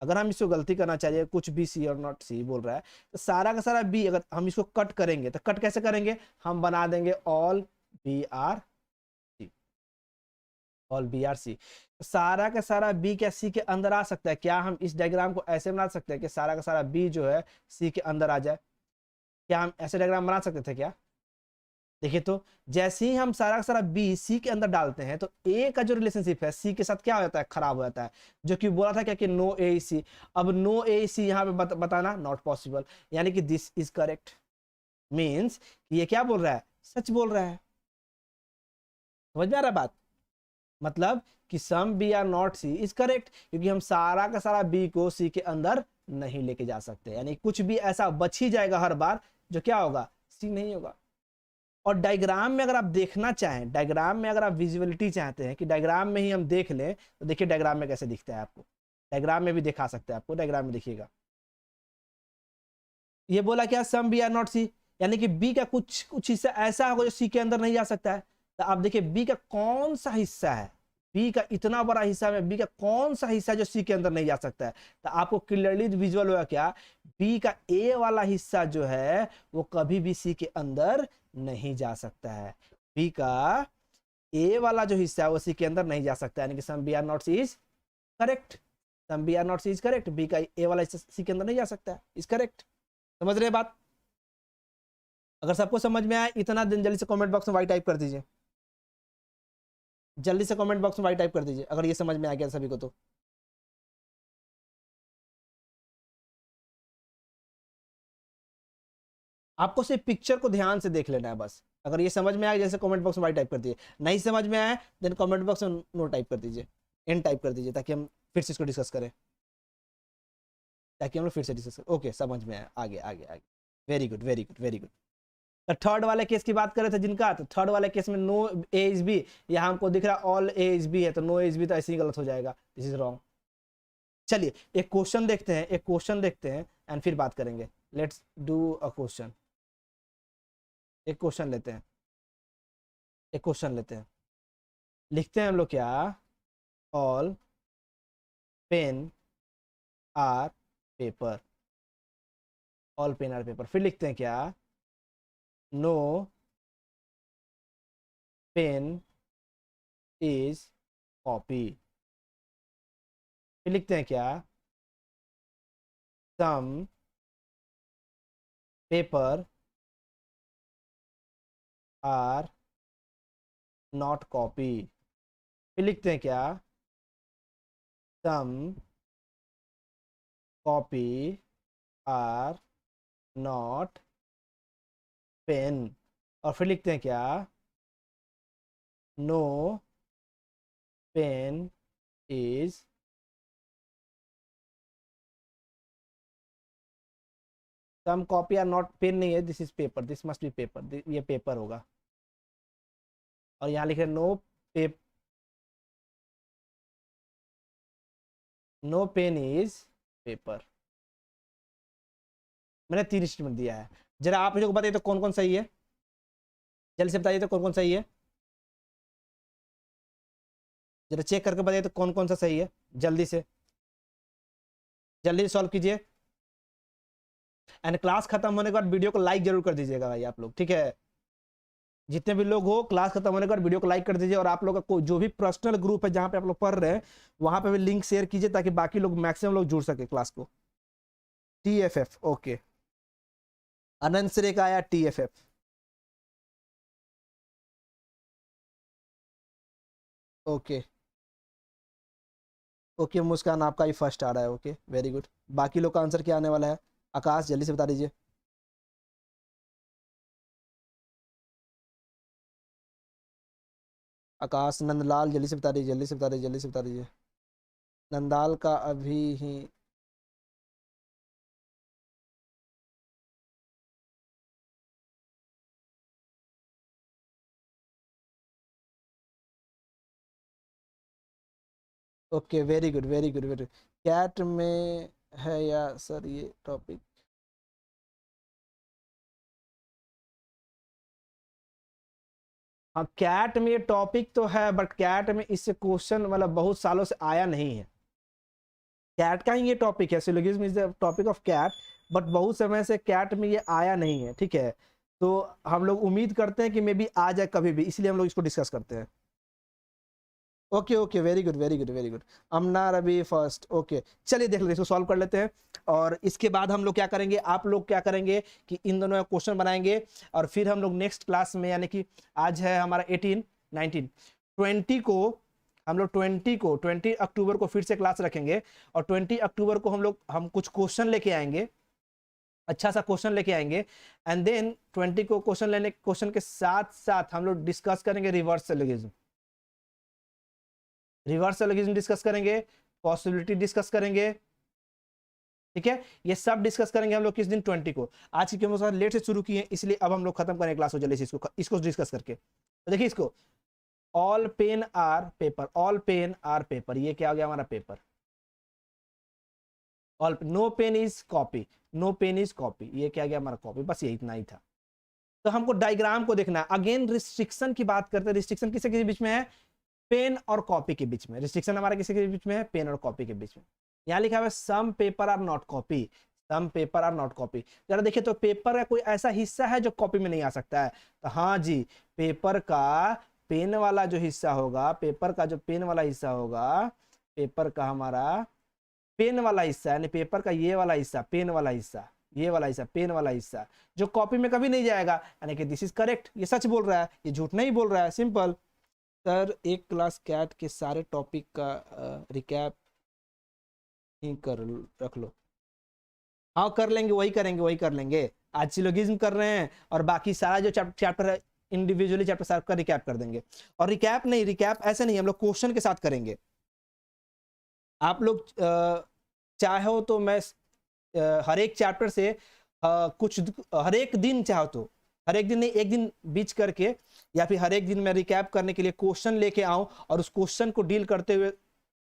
अगर हम इसको गलती करना चाहिए, कुछ भी सी और नॉट सी बोल रहा है, तो सारा का सारा बी अगर हम इसको कट करेंगे तो कट कैसे करेंगे, हम बना देंगे all B are C, all B are C. सारा का सारा बी क्या सी के अंदर आ सकता है क्या, हम इस डायग्राम को ऐसे बना सकते हैं कि सारा का सारा बी जो है सी के अंदर आ जाए, क्या हम ऐसे डायग्राम बना सकते थे क्या। देखिए तो जैसे ही हम सारा का सारा बी सी के अंदर डालते हैं तो ए का जो रिलेशनशिप है सी के साथ क्या हो जाता है, खराब हो जाता है, जो कि बोला था क्या कि नो ए सी। अब नो ए सी यहाँ पे बताना नॉट पॉसिबल, यानी कि दिस इज करेक्ट, मीन्स ये क्या बोल रहा है, सच बोल रहा है। समझ में आ रहा है बात, मतलब कि some B are not C is correct, क्योंकि हम सारा का सारा बी को सी के अंदर नहीं लेके जा सकते, यानी कुछ भी ऐसा बच ही जाएगा हर बार जो क्या होगा, सी नहीं होगा। और डायग्राम में अगर आप देखना चाहें, डायग्राम में अगर आप विजुअलिटी चाहते हैं कि डायग्राम में ही हम देख लें, तो देखिए डायग्राम में कैसे दिखता है आपको, डायग्राम में भी दिखा सकते हैं आपको, डायग्राम में देखिएगा। ये बोला क्या, सम बी आर नॉट सी, यानी कि बी का कुछ कुछ हिस्सा ऐसा होगा जो सी के अंदर नहीं जा सकता है। तो आप देखिए बी का कौन सा हिस्सा है, बी का इतना बड़ा हिस्सा में बी का कौन सा हिस्सा जो सी के अंदर नहीं जा सकता है, तो आपको क्लियरली विजुअल होगा क्या, बी का ए वाला हिस्सा जो है वो कभी भी सी के अंदर नहीं जा सकता है, बी का ए वाला जो हिस्सा है वो सी के अंदर नहीं जा सकता है, यानी कि some B are not C is correct, some B are not C is correct, B का ए वाला हिस्सा सी के अंदर नहीं जा सकता है, इज करेक्ट। समझ रहे बात, अगर सबको समझ में आए इतना दिन जल्दी से कमेंट बॉक्स में वाई टाइप कर दीजिए, जल्दी से कमेंट बॉक्स में वाई टाइप कर दीजिए अगर ये समझ में आ गया सभी को तो। आपको सिर्फ पिक्चर को ध्यान से देख लेना है बस, अगर ये समझ में आया जैसे कमेंट बॉक्स में वाई टाइप कर दीजिए, नहीं समझ में आया देन कमेंट बॉक्स में नो टाइप कर दीजिए, एन टाइप कर दीजिए, ताकि हम फिर से इसको डिस्कस करें, ताकि हम लोग फिर से डिस्कस करें। ओके समझ में आया, आगे आगे आगे, very good very good very good. तो थर्ड वाले केस की बात कर रहे थे जिनका, तो थर्ड वाले केस में नो ए इज बी, यहाँ हमको दिख रहा है ऑल ए इज बी है, तो नो ए इज बी तो ऐसे ही गलत हो जाएगा, दिस इज रॉन्ग। चलिए एक क्वेश्चन देखते हैं, एक क्वेश्चन देखते हैं एंड फिर बात करेंगे, लेट्स डू अ क्वेश्चन, एक क्वेश्चन लेते हैं, एक क्वेश्चन लेते हैं, लिखते हैं हम लोग क्या, all pen are paper, all pen are paper, फिर लिखते हैं क्या, नो पेन इज कॉपी, फिर लिखते हैं क्या, some paper are not copy, फिर लिखते हैं क्या, some copy are not pen, और फिर लिखते हैं क्या, no pen is some copy are not, pen नहीं है, this is paper, this must be paper, ये पेपर होगा। और यहाँ लिखे no pep no pen is paper. मैंने 3 स्टेटमेंट दिया है। जरा आप मुझे बताइए तो कौन कौन सही है, जल्दी से बताइए तो कौन कौन सही है, जरा चेक करके बताइए तो कौन कौन सा सही है, जल्दी से जल्दी से सॉल्व कीजिए। एंड क्लास खत्म होने के बाद वीडियो को लाइक जरूर कर दीजिएगा भाई आप लोग, ठीक है। जितने भी लोग हो, क्लास खत्म होने के बाद वीडियो को लाइक कर दीजिए, और आप लोग का जो भी पर्सनल ग्रुप है जहां पे आप लोग पढ़ रहे हैं वहां पे भी लिंक शेयर कीजिए ताकि बाकी लोग, मैक्सिमम लोग जुड़ सके क्लास को। TFF, ओके, अनंत श्रेय का आया TFF, ओके ओके, मुस्कान आपका ही फर्स्ट आ रहा है, ओके वेरी गुड। बाकी लोग का आंसर क्या आने वाला है, आकाश जल्दी से बता दीजिए। आकाश, नंदलाल जल्दी से बता दीजिए, जल्दी से बता दीजिए, जल्दी से बता दीजिए। नंदाल का अभी ही, okay very good very good very, CAT में है या सर ये टॉपिक, हाँ कैट में ये टॉपिक तो है, बट कैट में इससे क्वेश्चन मतलब बहुत सालों से आया नहीं है। कैट का ही ये टॉपिक है, syllogism is the topic of CAT, but बहुत समय से कैट में ये आया नहीं है, ठीक है। तो हम लोग उम्मीद करते हैं कि मे बी आ जाए कभी भी, इसलिए हम लोग इसको डिस्कस करते हैं। Okay okay very good very good very good, Amna Ravi first, okay चलिए देख लेते हैं, इसको सॉल्व कर लेते हैं। और इसके बाद हम लोग क्या करेंगे, आप लोग क्या करेंगे कि इन दोनों का क्वेश्चन बनाएंगे, और फिर हम लोग नेक्स्ट क्लास में, यानी कि आज है हमारा 18 19 20 को, हम लोग 20 अक्टूबर को फिर से क्लास रखेंगे, और 20 अक्टूबर को हम कुछ क्वेश्चन लेके आएंगे, अच्छा सा क्वेश्चन लेके आएंगे। एंड देन 20 को क्वेश्चन के साथ साथ हम लोग डिस्कस करेंगे रिवर्स सिलोगिज्म, डिस्कस करेंगे, पॉसिबिलिटी डिस्कस करेंगे, ठीक है। ये सब डिस्कस करेंगे हम लोग किस दिन, 20 को। आज की क्योंकि लेट से शुरू की है, इसलिए अब हम लोग खत्म करें क्लास को जल्दी से, इसको डिस्कस करके। तो देखिए इसको, all pen are paper, all pen are paper, ये क्या हो गया हमारा paper. All no pen is copy, no pen is copy, ये क्या गया हमारा कॉपी, बस ये इतना ही था। तो हमको डायग्राम को देखना है। अगेन रिस्ट्रिक्शन की बात करते हैं, रिस्ट्रिक्शन किसके के बीच में है, पेन और कॉपी के बीच में। रिस्ट्रिक्शन हमारा किसी के बीच में है, पेन और कॉपी के बीच में। यहाँ लिखा हुआ है some paper are not copy, some paper are not copy. जरा देखिए तो पेपर का कोई ऐसा हिस्सा है जो कॉपी में नहीं आ सकता है, तो हाँ जी, पेपर का पेन वाला जो हिस्सा होगा, पेपर का जो पेन वाला हिस्सा होगा, पेपर का हमारा पेन वाला हिस्सा, यानी पेपर का ये वाला हिस्सा, पेन वाला हिस्सा, ये वाला हिस्सा, पेन वाला हिस्सा, जो कॉपी में कभी नहीं जाएगा, यानी कि दिस इज करेक्ट, ये सच बोल रहा है, ये झूठ नहीं बोल रहा है, सिंपल। सर एक क्लास कैट के सारे टॉपिक का रिकैप ही कर रख लो, हाँ कर लेंगे, वही करेंगे, वही कर लेंगे। आज सिलोगिज्म कर रहे हैं, और बाकी सारा जो चैप्टर है इंडिविजुअली चैप्टर सारा का रिकैप कर देंगे। और रिकैप नहीं, रिकैप ऐसे नहीं, हम लोग क्वेश्चन के साथ करेंगे। आप लोग चाहो तो मैं हर एक चैप्टर से कुछ, हर एक दिन चाहो तो, हर एक दिन नहीं, एक दिन बीच करके, या फिर हर एक दिन मैं रिकैप करने के लिए क्वेश्चन लेके आऊं, और उस क्वेश्चन को डील करते हुए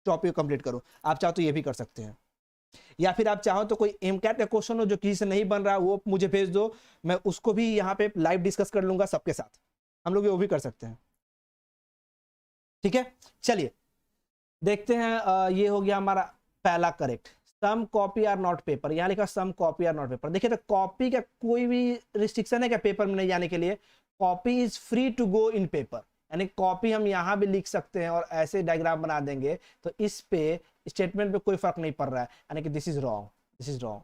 टॉपिक को कंप्लीट करूं। आप चाहो तो ये भी कर सकते हैं, या फिर आप चाहो तो कोई एमकैट का क्वेश्चन हो जो किसी से नहीं बन रहा, वो मुझे भेज दो, मैं उसको भी यहाँ पे लाइव डिस्कस कर लूंगा सबके साथ, हम लोग वो भी कर सकते हैं, ठीक है। चलिए देखते हैं, ये हो गया हमारा पहला correct, some copy are not paper. यहाँ लिखा some copy are not paper. देखिए तो कॉपी का कोई भी रिस्ट्रिक्शन है क्या पेपर में नहीं जाने के लिए, copy is free to go in paper, यानी कॉपी हम यहाँ भी लिख सकते हैं और ऐसे डायग्राम बना देंगे, तो इस पे स्टेटमेंट पे कोई फर्क नहीं पड़ रहा है, यानी कि this is wrong, this is wrong.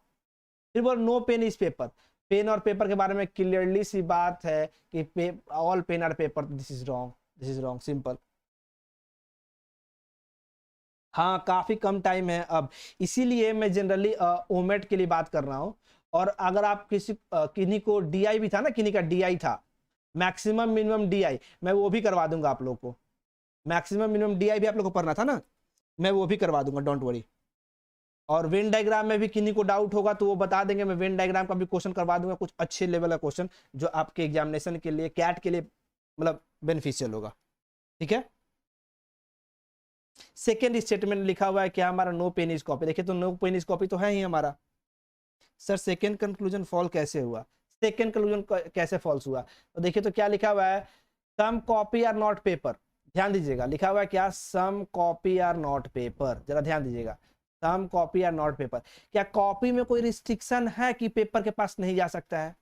फिर बोल no pen is paper, pen और पेपर के बारे में क्लियरली सी बात है कि all pen are paper, this is wrong, this is wrong, simple. हाँ काफी कम टाइम है अब, इसीलिए मैं जनरली ओमेट के लिए बात कर रहा हूँ। और अगर आप किन्हीं को डीआई भी था ना, किन्हीं का डीआई था, मैक्सिमम मिनिमम डीआई, मैं वो भी करवा दूंगा आप लोग को। मैक्सिमम मिनिमम डीआई भी आप लोग को पढ़ना था ना, मैं वो भी करवा दूंगा, डोंट वरी। और वेन डायग्राम में भी किन्हीं को डाउट होगा तो वो बता देंगे, मैं वेन डायग्राम का भी क्वेश्चन करवा दूंगा, कुछ अच्छे लेवल का क्वेश्चन जो आपके एग्जामिनेशन के लिए, कैट के लिए मतलब बेनिफिशियल होगा। ठीक है। सेकेंड स्टेटमेंट लिखा हुआ है क्या हमारा, नो पेन इज कॉपी। देखिए तो नो पेन इज कॉपी तो है ही हमारा। सर सेकेंड कंक्लूजन फॉल कैसे हुआ, सेकेंड कंक्लूजन कैसे फॉल्स हुआ, तो देखिए तो क्या लिखा हुआ है, सम कॉपी आर नॉट पेपर। ध्यान दीजिएगा, लिखा हुआ है क्या, some copy are not paper, जरा ध्यान दीजिएगा, सम कॉपी आर नॉट पेपर। क्या कॉपी में कोई रिस्ट्रिक्शन है कि पेपर के पास नहीं जा सकता है?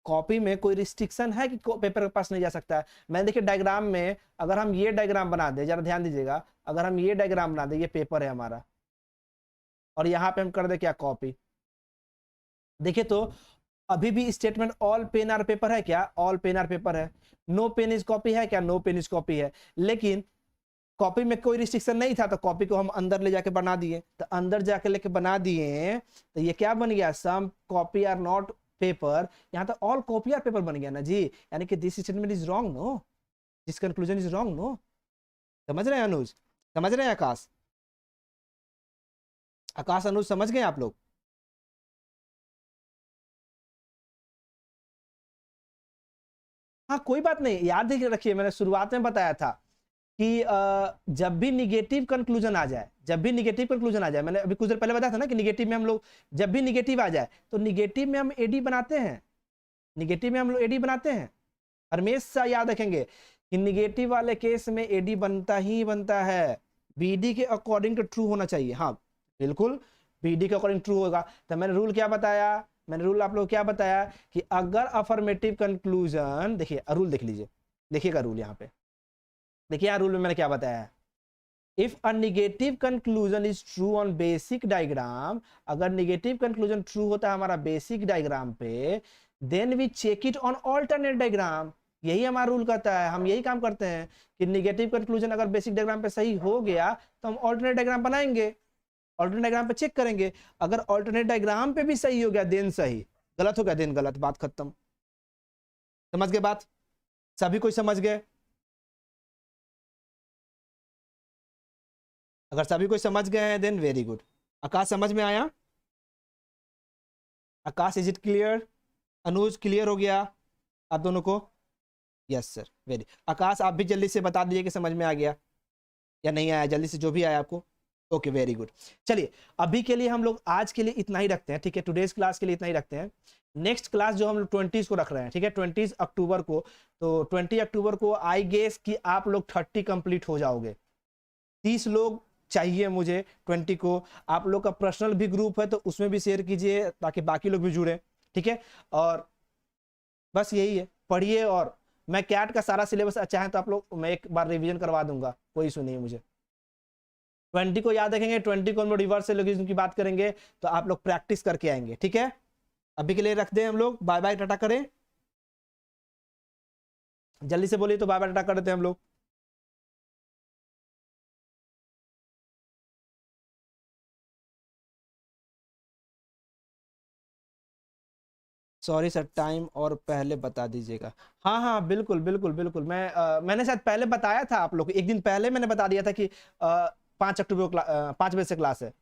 कॉपी में कोई रिस्ट्रिक्शन है कि पेपर के पास नहीं जा सकता है? मैं देखिए डायग्राम में, अगर हम ये डायग्राम बना दे, जरा ध्यान दीजिएगा, अगर हम ये डायग्राम बना दे, ये पेपर है हमारा, और यहाँ पे हम कर दे क्या, कॉपी। देखिए तो अभी भी statement all pen are paper है क्या, ऑल पेन आर पेपर है। नो पेन इज कॉपी है क्या, नो पेन इज कॉपी है। लेकिन कॉपी में कोई रिस्ट्रिक्शन नहीं था तो कॉपी को हम अंदर ले जाके बना दिए, तो अंदर जाके लेके बना दिए तो ये क्या बन गया, सम कॉपी आर नॉट पेपर। यहाँ तो ऑल कॉपी आर पेपर बन गया ना जी, यानी कि this statement is wrong no, this conclusion is wrong no. समझ रहे हैं अनुज, समझ रहे हैं आकाश, आकाश अनुज समझ गए आप लोग? हाँ कोई बात नहीं, याद रखिए मैंने शुरुआत में बताया था कि जब भी निगेटिव कंक्लूजन आ जाए, जब भी निगेटिव कंक्लूजन आ जाए, मैंने अभी कुछ देर पहले बताया था ना कि निगेटिव में हम लोग, जब भी निगेटिव आ जाए तो निगेटिव में हम एडी बनाते हैं, निगेटिव में हम लोग एडी बनाते हैं। हमेशा याद रखेंगे कि निगेटिव वाले केस में एडी बनता ही बनता है, बीडी के अकॉर्डिंग टू ट्रू होना चाहिए। हाँ बिल्कुल, बीडी के अकॉर्डिंग ट्रू होगा। तो मैंने रूल क्या बताया, मैंने रूल आप लोग क्या बताया कि अगर अफर्मेटिव कंक्लूजन, देखिए रूल देख लीजिए, देखिएगा रूल यहाँ पे, देखिए यहाँ रूल में मैंने क्या बताया है, if a negative conclusion is true on basic diagram, अगर निगेटिव कंक्लूजन ट्रू होता है हमारा बेसिक डायग्राम पे, then we check it on alternate diagram. यही हमारा रूल कहता है, हम यही काम करते हैं कि निगेटिव कंक्लूजन अगर बेसिक डायग्राम पे सही हो गया तो हम ऑल्टरनेट डायग्राम बनाएंगे, ऑल्टरनेट डायग्राम पे चेक करेंगे, अगर ऑल्टरनेट डायग्राम पे भी सही हो गया देन सही, गलत हो गया देन गलत, बात खत्म। समझ गए बात, सभी कोई समझ गए? अगर सभी कोई समझ गए हैं देन वेरी गुड। आकाश समझ में आया? Akash is it clear? Anuj clear हो गया आप दोनों को? Yes sir very. आकाश आप भी जल्दी से बता दीजिए कि समझ में आ गया या नहीं आया, जल्दी से जो भी आया आपको। Okay very good. चलिए अभी के लिए हम लोग आज के लिए इतना ही रखते हैं, ठीक है, टुडेज क्लास के लिए इतना ही रखते हैं। नेक्स्ट क्लास जो हम लोग 20 को रख रहे हैं, ठीक है, 20 अक्टूबर को, तो 20 अक्टूबर को आई गेस कि आप लोग 30 कंप्लीट हो जाओगे। 30 लोग चाहिए मुझे 20 को। आप लोग का पर्सनल भी ग्रुप है तो उसमें भी शेयर कीजिए ताकि बाकी लोग भी जुड़े, ठीक है। और बस यही है, पढ़िए। और मैं कैट का सारा सिलेबस अच्छा है तो आप लोग, मैं एक बार रिवीजन करवा दूंगा, कोई इशू नहीं है मुझे। 20 को याद रखेंगे, 20 को हम लोग रिवर्स सिलोजिज्म की बात करेंगे तो आप लोग प्रैक्टिस करके आएंगे, ठीक है। अभी के लिए रख दें हम लोग, बाय बाय टाटा करें, जल्दी से बोलिए तो बाय बाय टाटा कर देते हैं हम लोग। सॉरी सर टाइम और पहले बता दीजिएगा। हाँ हाँ बिल्कुल बिल्कुल बिल्कुल, मैंने शायद पहले बताया था आप लोग को, एक दिन पहले मैंने बता दिया था कि 5 अक्टूबर को 5 बजे से क्लास है।